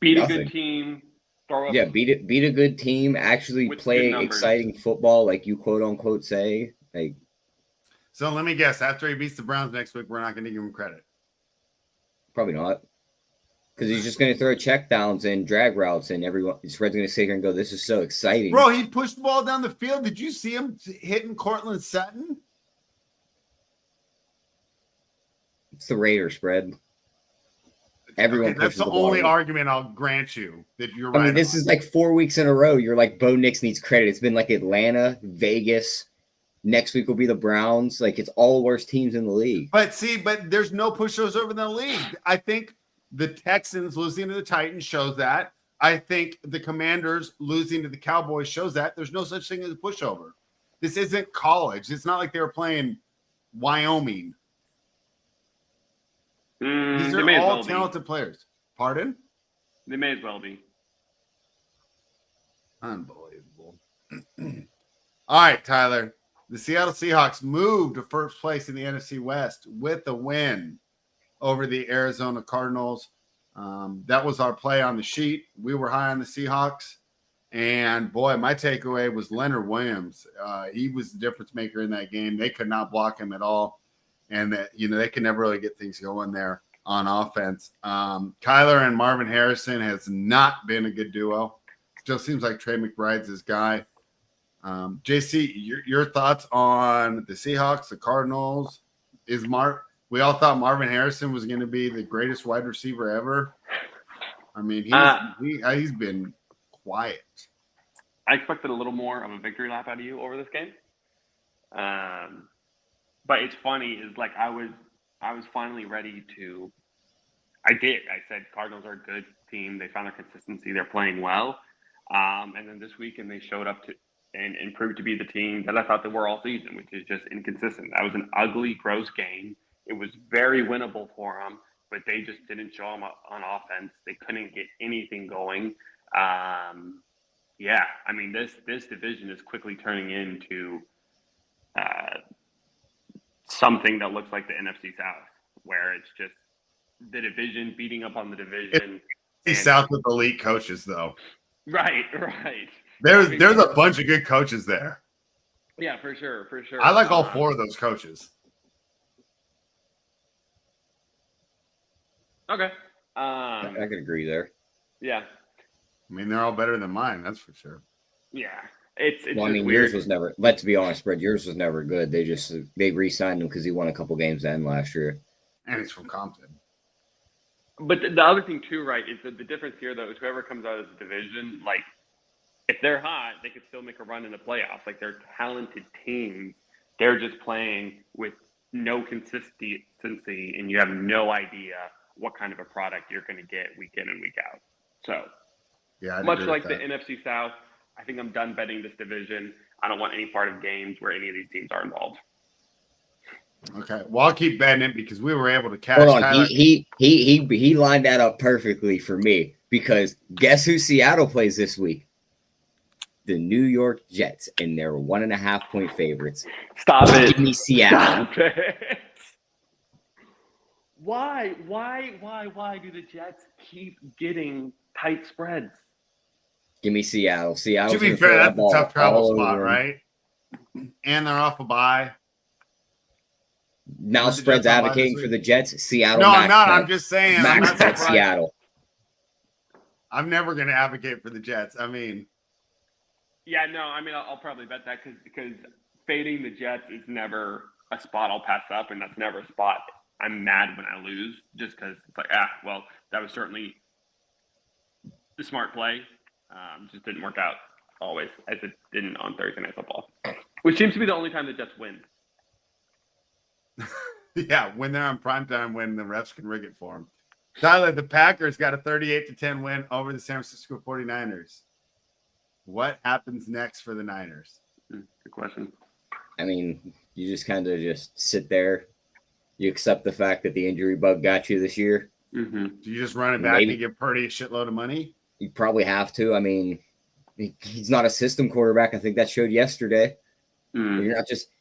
C: Beat a
B: Nothing.
C: good team. Throw up.
B: Yeah, beat a good team, actually
C: With
B: play
C: good numbers.
B: exciting football, like you quote unquote say. Like,
A: So let me guess. After he beats the Browns next week, we're not going to give him credit.
B: probably not. Because he's just going to throw check downs and drag routes, and everyone, spread's going to sit here and go, "This is so exciting."
A: Bro, he pushed the ball down the field. Did you see him hitting Cortland Sutton?
B: It's the Raiders spread. Everyone
A: Okay, that's
B: pushes
A: the
B: the ball.
A: only argument I'll grant you that you're right.
B: I mean, this is like 4 weeks in a row. You're like, Bo Nix needs credit. It's been like Atlanta, Vegas. Next week will be the Browns. Like, it's all worst teams in the league.
A: But there's no pushovers over in the league. I think the Texans losing to the Titans shows that. I think the Commanders losing to the Cowboys shows that. There's no such thing as a pushover. This isn't college. It's not like they were playing Wyoming. These
C: They
A: are
C: may as
A: all
C: well be.
A: talented players. Pardon?
C: They may as well be.
A: Unbelievable. All right, Tyler. The Seattle Seahawks moved to first place in the NFC West with a win over the Arizona Cardinals. That was our play on the sheet. We were high on the Seahawks. And, boy, my takeaway was Leonard Williams. He was the difference maker in that game. They could not block him at all. And, they could never really get things going there on offense. Kyler and Marvin Harrison has not been a good duo. Still seems like Trey McBride's his guy. JC, your thoughts on the Seahawks, the Cardinals? We all thought Marvin Harrison was going to be the greatest wide receiver ever. I mean, he's been quiet.
C: I expected a little more of a victory lap out of you over this game. But it's funny is like I was finally ready to. I said Cardinals are a good team. They found their consistency. They're playing well. And then this weekend they showed up and proved to be the team that I thought they were all season, which is just inconsistent. That was an ugly, gross game. It was very winnable for them, but they just didn't show them on offense. They couldn't get anything going. Yeah, I mean, this division is quickly turning into something that looks like the NFC South, where it's just the division beating up on the division.
A: South with elite coaches, though.
C: Right.
A: There's a bunch of good coaches there.
C: Yeah, for sure.
A: I like all 4 of those coaches.
C: Okay.
B: I could agree there.
C: Yeah.
A: I mean, they're all better than mine, that's for sure.
C: Yeah. It's
B: Well, I mean,
C: weird.
B: yours was never. Let's be honest, Brett. Yours was never good. They re-signed him because he won a couple games then last year.
A: And he's from Compton.
C: But the other thing too, right, is that the difference here though is whoever comes out of the division, like if they're hot, they could still make a run in the playoffs. Like they're talented teams. They're just playing with no consistency, and you have no idea what kind of a product you're going to get week in and week out. So
A: Yeah, I'd
C: Much
A: agree
C: like
A: with
C: the
A: that.
C: NFC South, I think I'm done betting this division. I don't want any part of games where any of these teams are involved.
A: Okay, well, I'll keep betting it because we were able to cash.
B: Hold on,
A: Tyler.
B: he lined that up perfectly for me because guess who Seattle plays this week? The New York Jets, and they're 1.5-point favorites.
C: Stop it.
B: Give me Seattle.
C: Stop it. Why do the Jets keep getting tight spreads?
B: Give me Seattle. Seattle.
A: To be fair, that's a tough travel spot, right? And they're off a bye.
B: Now spreads advocating for the Jets. Seattle.
A: No, I'm not. I'm just saying.
B: Max bet Seattle.
A: I'm never going to advocate for the Jets. I mean,
C: yeah, no. I mean, I'll probably bet that because fading the Jets is never a spot I'll pass up, and that's never a spot I'm mad when I lose. Just because it's like, well, that was certainly the smart play. Just didn't work out always, as it didn't on Thursday Night Football, which seems to be the only time the Jets win.
A: Yeah, when they're on primetime, when the refs can rig it for them. Tyler, the Packers got a 38-10 win over the San Francisco 49ers. What happens next for the Niners?
C: Good question.
B: I mean, you just kind of just sit there. You accept the fact that the injury bug got you this year.
C: Mm-hmm.
A: Do you just run it back and give Purdy a shitload of money?
B: You probably have to. I mean, he's not a system quarterback. I think that showed yesterday.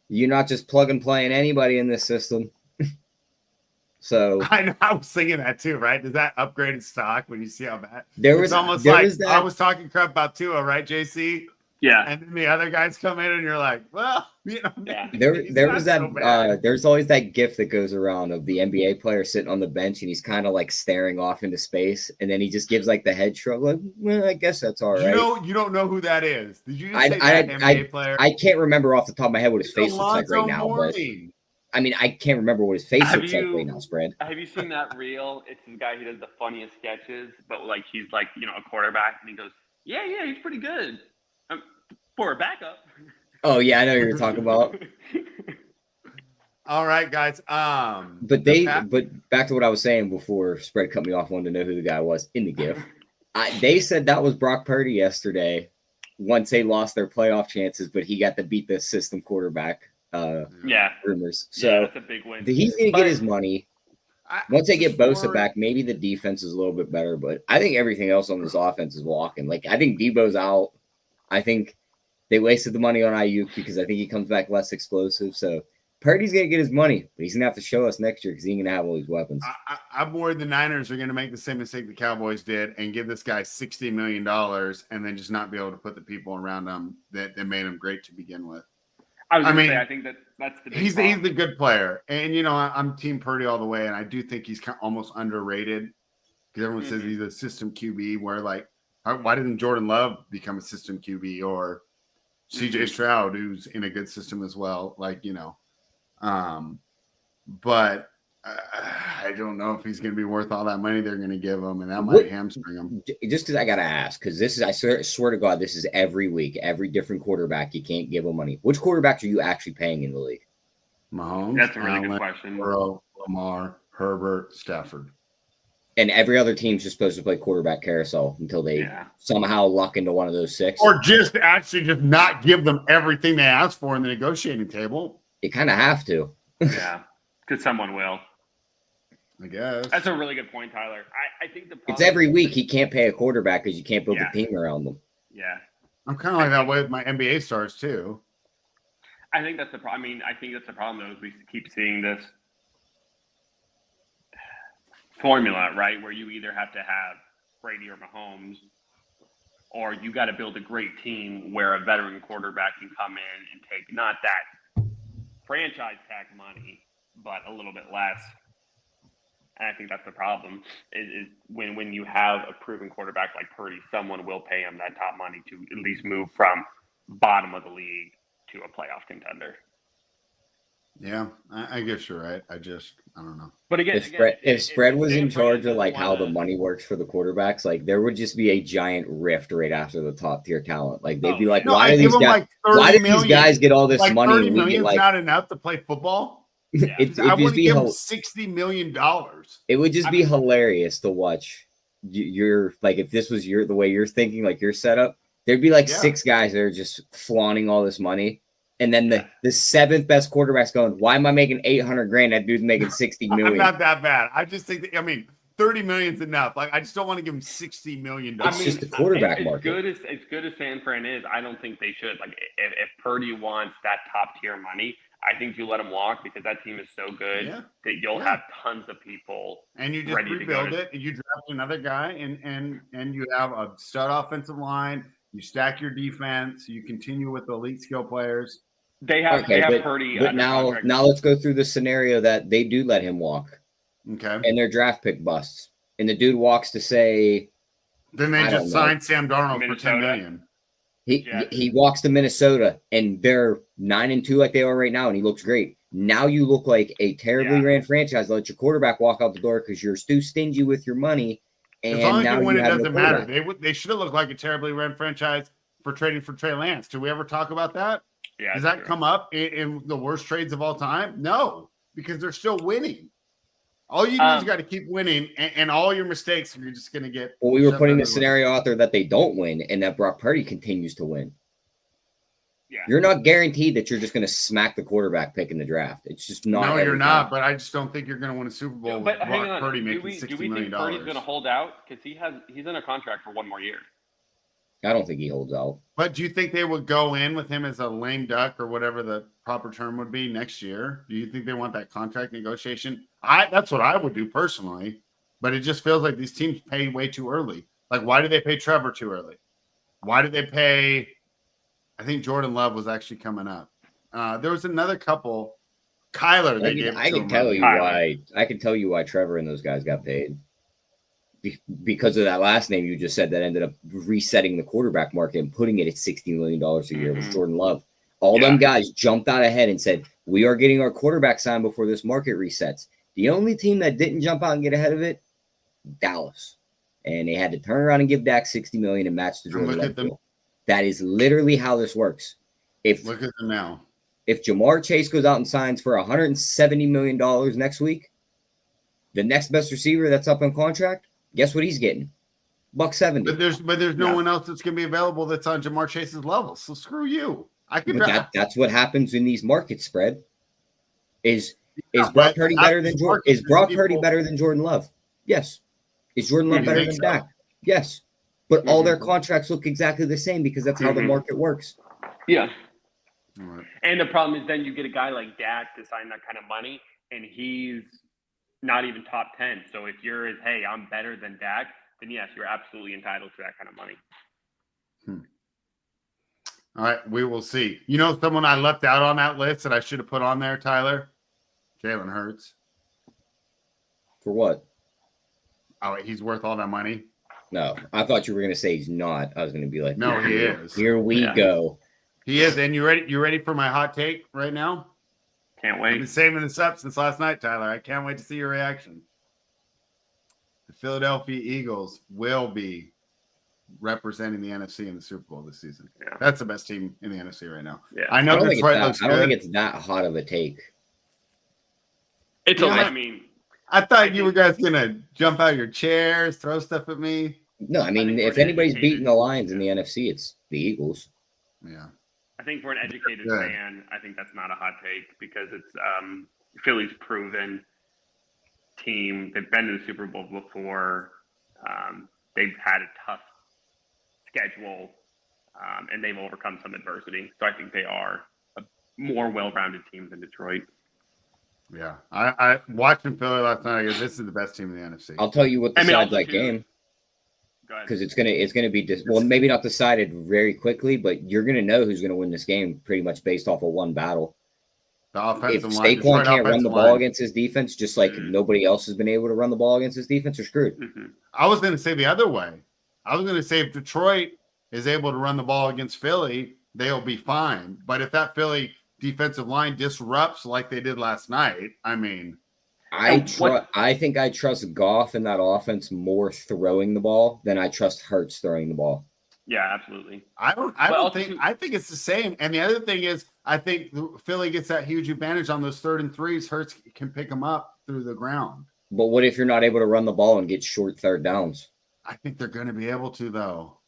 B: You're not just plug and playing anybody in this system. So
A: I know, I was thinking that too, right? Does that upgrade in stock when you see how bad?
B: It's
A: almost like I was talking crap about Tua, right, JC?
C: Yeah.
A: And then the other guys come in and you're like, well,
B: yeah. There was that there's always that gif that goes around of the NBA player sitting on the bench and he's kind of like staring off into space and then he just gives like the head shrug, like, well, I guess that's all right.
A: You don't know who that is. Did you just say that NBA player?
B: I can't remember off the top of my head what his face looks like right now, but I mean, I can't remember what his face looks like right now, Spread.
C: Have you seen that reel? It's this guy who does the funniest sketches, but like he's like, a quarterback, and he goes, yeah, he's pretty good. For a backup.
B: Oh, yeah, I know what you're talking about.
A: All right, guys.
B: But back to what I was saying before Spread cut me off, wanted to know who the guy was in the GIF. They said that was Brock Purdy yesterday once they lost their playoff chances, but he got to beat the system quarterback. Rumors. So
C: that's a big win.
B: He's going to get his money. Once they get Bosa back, maybe the defense is a little bit better, but I think everything else on this offense is walking. Like, I think Debo's out. I think they wasted the money on Ayuk because I think he comes back less explosive. So Purdy's going to get his money, but he's going to have to show us next year because he's going to have all these weapons.
A: I'm worried the Niners are going to make the same mistake the Cowboys did and give this guy $60 million and then just not be able to put the people around him that made him great to begin with.
C: I mean, I think that's the big
A: he's the good player. And, I'm Team Purdy all the way, and I do think he's kind of almost underrated because everyone says he's a system QB where, like, why didn't Jordan Love become a system QB or CJ Stroud, who's in a good system as well? Like, but I don't know if he's going to be worth all that money they're going to give him, and that might hamstring him.
B: Just because I got to ask, because I swear to God, this is every week, every different quarterback. You can't give him money. Which quarterbacks are you actually paying in the league?
A: Mahomes.
C: That's a really good question.
A: Burrow, Lamar, Herbert, Stafford.
B: And every other team's just supposed to play quarterback carousel until they somehow luck into one of those six.
A: Or just not give them everything they asked for in the negotiating table.
B: You kind of have to.
C: Yeah, because someone will.
A: I guess.
C: That's a really good point, Tyler. I think the problem
B: it's every week he can't pay a quarterback because you can't build a team around them.
C: Yeah.
A: I'm kind of like that way with my NBA stars, too.
C: I think that's the problem. I mean, I think that's the problem, though, is we keep seeing this formula, right, where you either have to have Brady or Mahomes, or you got to build a great team where a veteran quarterback can come in and take not that franchise tag money, but a little bit less. And I think that's the problem is when you have a proven quarterback like Purdy, someone will pay him that top money to at least move from bottom of the league to a playoff contender.
A: Yeah, I guess you're right. I don't know.
C: But again,
B: if Spread was in charge of like how the money works for the quarterbacks, like there would just be a giant rift right after the top tier talent. Like they'd be like, why do these guys get all this money?
A: 30 million is not enough to play football.
B: Yeah.
A: I want to give them $60 million.
B: It would just be hilarious to watch you're like, if this was the way you're thinking, like your setup, there'd be like
A: Yeah.
B: 6 guys that are just flaunting all this money. And then the 7th best quarterback's going, why am I making 800 grand? That dude's making 60 million.
A: I'm not that bad. I just think that, 30 million's enough. Like, I just don't want to give him $60 million.
B: It's just the quarterback market.
C: As good as San Fran is, I don't think they should. Like, if Purdy wants that top tier money, I think you let him walk because that team is so good that you'll have tons of people.
A: And you just rebuild it, and you draft another guy, and you have a stud offensive line. You stack your defense. You continue with the elite skill players.
C: They have Purdy.
B: But now let's go through the scenario that they do let him walk.
A: Okay.
B: And their draft pick busts. And the dude walks to say.
A: Then they just signed Sam Darnold for $10 million.
B: He walks to Minnesota, and they're 9-2 like they are right now, and he looks great. Now you look like a terribly ran franchise. Let your quarterback walk out the door because you're too stingy with your money. And
A: as long as
B: now
A: you win, it
B: have
A: doesn't matter. They should have looked like a terribly ran franchise for trading for Trey Lance. Did we ever talk about that?
C: Yeah.
A: Does that come up in the worst trades of all time? No, because they're still winning. All you do is got to keep winning, and all your mistakes, you're just going to get.
B: Well, we were putting the scenario out there that they don't win, and that Brock Purdy continues to win.
C: Yeah.
B: You're not guaranteed that you're just going to smack the quarterback pick in the draft. It's just not.
A: No, you're not. But I just don't think you're going to win a Super Bowl with Brock Purdy making $60 million.
C: Do we think Purdy's going to hold out because he's in a contract for one more year?
B: I don't think he holds out.
A: But do you think they would go in with him as a lame duck or whatever the proper term would be next year? Do you think they want that contract negotiation? That's what I would do personally. But it just feels like these teams pay way too early. Like, why did they pay Trevor too early? Why did they pay? I think Jordan Love was actually coming up. There was another couple. Kyler,
B: I can tell you why Trevor and those guys got paid. Because of that last name you just said that ended up resetting the quarterback market and putting it at $60 million a year was Jordan Love. All them guys jumped out ahead and said, we are getting our quarterback signed before this market resets. The only team that didn't jump out and get ahead of it, Dallas. And they had to turn around and give Dak $60 million and match the Jordan Love deal. That is literally how this works.
A: Look at them now.
B: If Jamar Chase goes out and signs for $170 million next week, the next best receiver that's up on contract, guess what he's getting? $170.
A: But there's no one else that's going to be available that's on Jamar Chase's level. So screw you.
B: That's what happens in these markets spread. Is Brock Purdy better than Jordan? Is Brock Purdy better than Jordan Love? Yes. Is Jordan Love better than Dak? Yes. But all their contracts look exactly the same because that's how the market works.
C: Yeah. Right. And the problem is then you get a guy like Dak to sign that kind of money, and he's not even top 10. So if you're hey, I'm better than Dak, then yes, you're absolutely entitled to that kind of money.
A: All right, we will see. You know, someone I left out on that list that I should have put on there, Tyler? Jalen Hurts.
B: For what?
A: Oh, he's worth all that money?
B: No, I thought you were going to say he's not. I was going to be like,
A: no, he is.
B: Here we go.
A: He is. And you ready? You ready for my hot take right now?
C: Can't wait.
A: I've been saving this up since last night, Tyler. I can't wait to see your reaction. The Philadelphia Eagles will be representing the NFC in the Super Bowl this season. Yeah. That's the best team in the NFC right now.
C: Yeah.
A: I know Detroit looks good.
B: I don't think it's that hot of a take.
A: I thought you were guys going to jump out of your chairs, throw stuff at me.
B: No, I mean, if anybody's beating the Lions in the NFC, it's the Eagles.
A: Yeah.
C: I think for an educated fan, I think that's not a hot take because it's Philly's proven team. They've been to the Super Bowl before. They've had a tough schedule, and they've overcome some adversity. So I think they are a more well-rounded team than Detroit.
A: Yeah. I watching Philly last night, I guess this is the best team in the NFC.
B: I'll tell you what decides that game. Because it's gonna be maybe not decided very quickly, but you're gonna know who's gonna win this game pretty much based off of one battle.
A: The offensive
B: if
A: line,
B: Saquon can't run the ball against his defense, just like nobody else has been able to run the ball against his defense, you're screwed.
A: I was gonna say the other way. I was gonna say if Detroit is able to run the ball against Philly, they'll be fine. But if that Philly defensive line disrupts like they did last night, I mean.
B: I think I trust Goff in that offense more throwing the ball than I trust Hurts throwing the ball.
C: Yeah, absolutely.
A: I think it's the same. And the other thing is, I think Philly gets that huge advantage on those 3rd and 3s. Hurts can pick them up through the ground.
B: But what if you're not able to run the ball and get short 3rd downs?
A: I think they're going to be able to, though.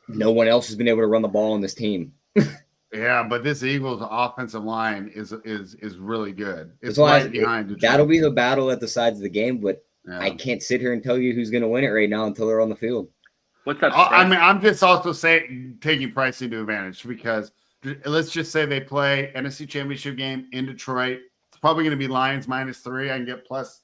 B: No one else has been able to run the ball on this team.
A: Yeah, but this Eagles offensive line is really good. It's
B: That's why
A: right behind Detroit.
B: that'll be the battle at the sides of the game, but
A: Yeah.
B: I can't sit here and tell you who's going to win it right now until they're on the field.
C: What's that?
A: I
C: spread?
A: mean, I'm just also saying taking price into advantage because let's just say they play NFC Championship game in Detroit. It's probably going to be Lions -3. I can get plus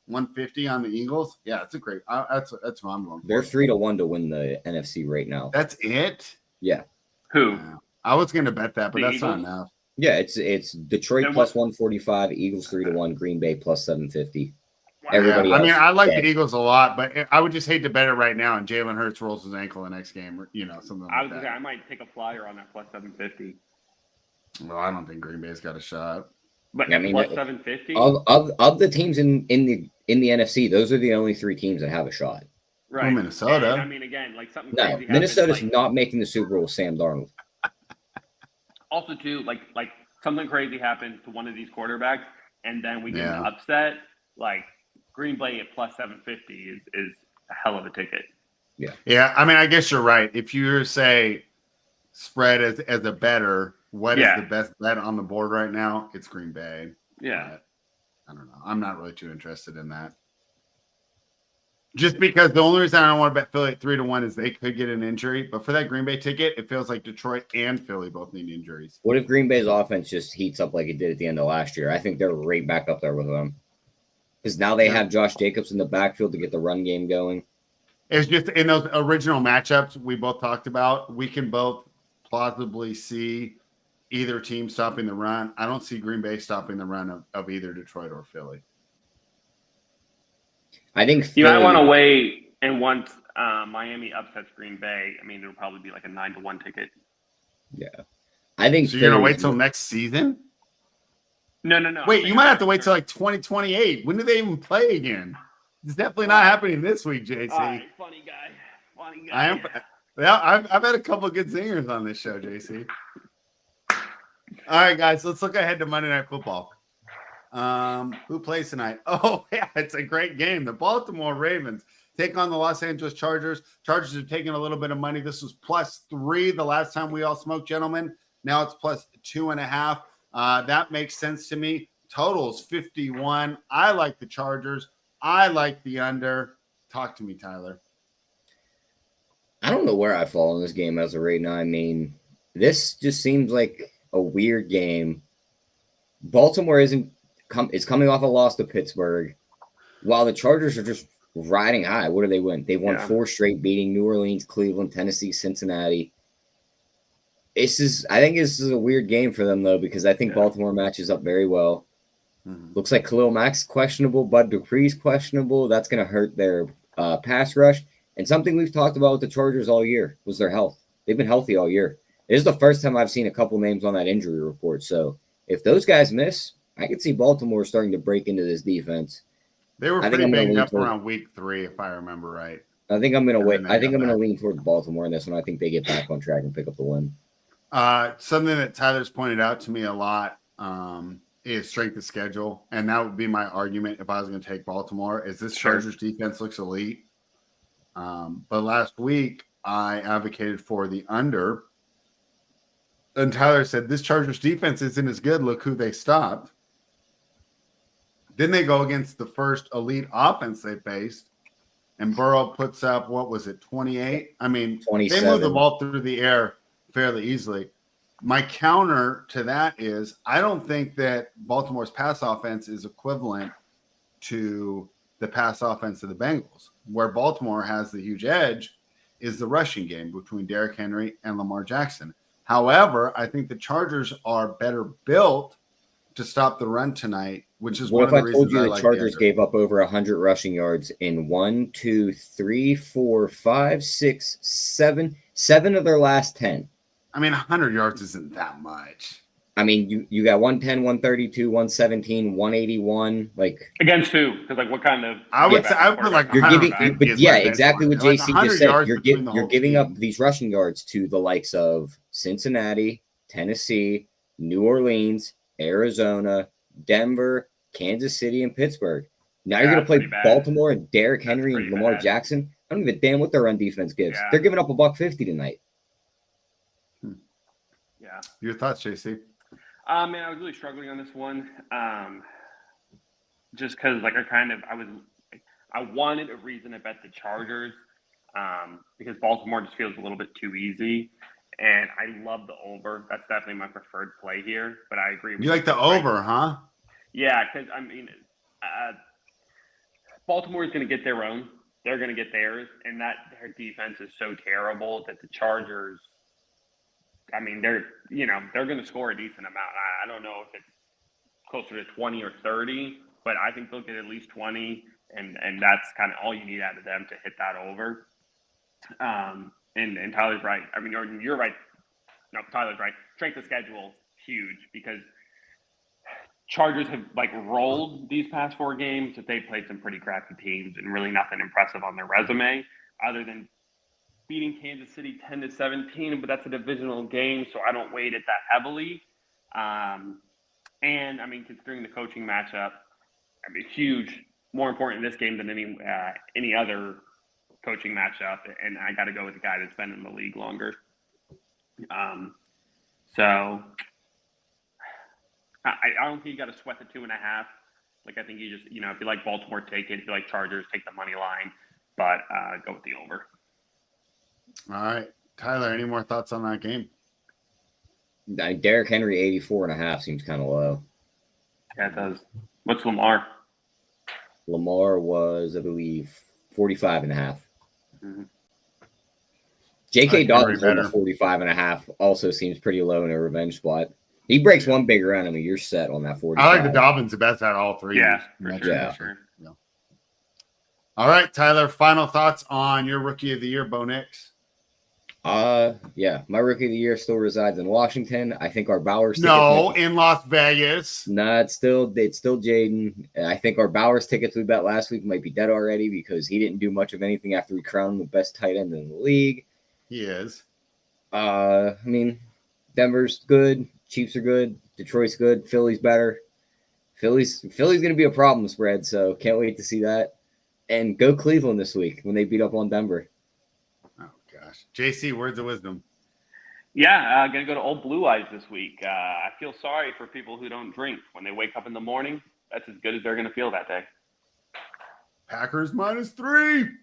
A: 150 on the Eagles. Yeah, it's a great. That's what I'm going for.
B: They're 3-1 to win the NFC right now.
A: That's it.
B: Yeah.
C: Who?
A: Yeah. I was going to bet that, but
C: The
A: that's not
C: Eagles?
A: enough.
B: Yeah, it's Detroit
C: Then
B: plus 145, Eagles 3-1, Green Bay plus 750.
C: Wow.
B: Everybody
A: I mean,
B: else
A: I like
B: dead.
A: the Eagles a lot, but I would just hate to bet it right now. And Jalen Hurts rolls his ankle the next game, or something
C: I
A: like
C: was gonna say,
A: that.
C: I might take a flyer on that plus 750.
A: Well, I don't think Green Bay's got a shot.
C: But
B: I mean,
C: plus 750.
B: Of the teams in the NFC, those are the only 3 teams that have a shot.
C: Right.
A: Well, Minnesota.
C: And, I mean, again, like something
B: No,
C: crazy.
B: Minnesota's
C: happens,
B: not making the Super Bowl with Sam Darnold.
C: Also, too, like something crazy happens to one of these quarterbacks, and then we get
A: Yeah.
C: an upset. Like Green Bay at plus 750 is a hell of a ticket.
A: Yeah, I mean, I guess you're right. If you say spread as a better, what is
C: Yeah.
A: the best bet on the board right now? It's Green Bay.
C: Yeah.
A: But I don't know. I'm not really too interested in that. Just because the only reason I don't want to bet Philly at 3-1 is they could get an injury. But for that Green Bay ticket, it feels like Detroit and Philly both need injuries.
B: What if Green Bay's offense just heats up like it did at the end of last year? I think they're right back up there with them. Because now they have Josh Jacobs in the backfield to get the run game going.
A: It's just in those original matchups we both talked about, we can both plausibly see either team stopping the run. I don't see Green Bay stopping the run of either Detroit or Philly.
B: I think
C: You might
B: Philly-
C: want to wait, and once Miami upsets Green Bay, I mean, it'll probably be like a 9-1 ticket.
B: Yeah. I think
A: So you're going to wait
B: Philly's-
A: till next season?
C: No.
A: Wait, you might have to wait till like 2028. When do they even play again? It's definitely not happening this week, JC.
C: All right, funny guy.
A: I am. Yeah, I've had a couple good singers on this show, JC. All right, guys, let's look ahead to Monday Night Football. Who plays tonight? Oh, yeah, it's a great game. The Baltimore Ravens take on the Los Angeles Chargers. Chargers are taking a little bit of money. This was +3 the last time we all smoked, gentlemen. Now it's +2.5. That makes sense to me. Totals 51. I like the Chargers. I like the under. Talk to me, Tyler.
B: I don't know where I fall in this game as of right now. I mean, this just seems like a weird game. Baltimore is coming off a loss to Pittsburgh, while the Chargers are just riding high. What do they win? They won 4 straight, beating New Orleans, Cleveland, Tennessee, Cincinnati. I think this is a weird game for them though, because I think Baltimore matches up very well.
A: Mm-hmm.
B: Looks like Khalil Mack's questionable, Bud Dupree's questionable. That's going to hurt their pass rush. And something we've talked about with the Chargers all year was their health. They've been healthy all year. This is the first time I've seen a couple names on that injury report. So if those guys miss, I could see Baltimore starting to break into this defense.
A: They were
B: I think
A: pretty
B: I'm gonna
A: banged
B: lean
A: up
B: toward-
A: around week 3, if I remember right.
B: I think I'm going to
A: And
B: wait.
A: then they
B: I think
A: got
B: I'm going to
A: back.
B: lean toward Baltimore in this one. I think they get back on track and pick up the win.
A: Something that Tyler's pointed out to me a lot is strength of schedule. And that would be my argument if I was going to take Baltimore, is this Chargers defense looks elite. But last week, I advocated for the under. And Tyler said, this Chargers defense isn't as good. Look who they stopped. Then they go against the first elite offense they faced. And Burrow puts up, 28? I mean,
B: 27.
A: they move the ball through the air fairly easily. My counter to that is I don't think that Baltimore's pass offense is equivalent to the pass offense of the Bengals. Where Baltimore has the huge edge is the rushing game between Derrick Henry and Lamar Jackson. However, I think the Chargers are better built to stop the run tonight, which is
B: What
A: one
B: if
A: of the
B: I told
A: reasons
B: you
A: I
B: the
A: like
B: Chargers
A: the under.
B: gave up over 100 rushing yards in 1, 2, 3, 4, 5, 6, 7 of their last 10?
A: I mean, 100 yards isn't that much.
B: I mean, you got 110, 132, 117, 181. Like
C: Against who? Because like, what kind of?
A: I would say I would put like
B: you're
A: 150
B: giving,
A: is
B: but
A: my
B: yeah, exactly what
A: benchmark. Like
B: JC
A: 100
B: just said.
A: yards
B: You're
A: between the
B: you're
A: whole
B: giving
A: team.
B: up these rushing yards to the likes of Cincinnati, Tennessee, New Orleans, Arizona, Denver, Kansas City, and Pittsburgh. Now you're going to
C: That's
B: play
C: pretty bad.
B: Baltimore and Derrick
C: That's
B: Henry and
C: pretty
B: Lamar
C: bad.
B: Jackson. I don't give a damn what their run defense gives.
C: Yeah.
B: They're giving up $150 tonight.
C: Yeah.
A: Your thoughts, JC?
C: Man, I was really struggling on this one. Just because, like, I wanted a reason to bet the Chargers because Baltimore just feels a little bit too easy. And I love the over. That's definitely my preferred play here. But I agree with
A: You like the over, huh?
C: Yeah, because, I mean, Baltimore is going to get their own. They're going to get theirs. And their defense is so terrible that the Chargers, I mean, they're going to score a decent amount. I don't know if it's closer to 20 or 30, but I think they'll get at least 20, and that's kind of all you need out of them to hit that over. And Tyler's right. I mean, you're right. No, Tyler's right. Strength of schedule, huge, because Chargers have, like, rolled these past 4 games, that they played some pretty crappy teams and really nothing impressive on their resume other than beating Kansas City 10-17, but that's a divisional game, so I don't weight it that heavily. And I mean, considering the coaching matchup, I mean, huge, more important in this game than any other coaching matchup. And I got to go with the guy that's been in the league longer. So I don't think you got to sweat the 2.5. Like, I think you just, if you like Baltimore, take it. If you like Chargers, take the money line, but go with the over.
A: All right. Tyler, any more thoughts on that game?
B: Derrick Henry 84.5 seems kind of low.
C: Yeah, it does. What's Lamar?
B: Lamar was, I believe, 45.5.
C: Mm-hmm.
B: J.K. Dobbins over 45.5 also seems pretty low in a revenge spot. He breaks one big round, I mean, you're set on that 45.
A: I like the Dobbins the best out of all 3.
C: Yeah, for sure.
B: Yeah.
C: For sure.
A: Yeah. All right, Tyler, final thoughts on your rookie of the year, Bo Nix?
B: Yeah, my rookie of the year still resides in Washington. I think our Bowers
A: in Las Vegas.
B: No, it's still Jaden. I think our Bowers tickets we bet last week might be dead already because he didn't do much of anything after we crowned him the best tight end in the league.
A: He is.
B: I mean, Denver's good, Chiefs are good, Detroit's good, Philly's better. Philly's gonna be a problem spread, so can't wait to see that. And go Cleveland this week when they beat up on Denver.
A: Oh gosh, JC, words of wisdom.
C: Yeah, gonna go to Old Blue Eyes this week. I feel sorry for people who don't drink when they wake up in the morning. That's as good as they're gonna feel that day.
A: Packers -3.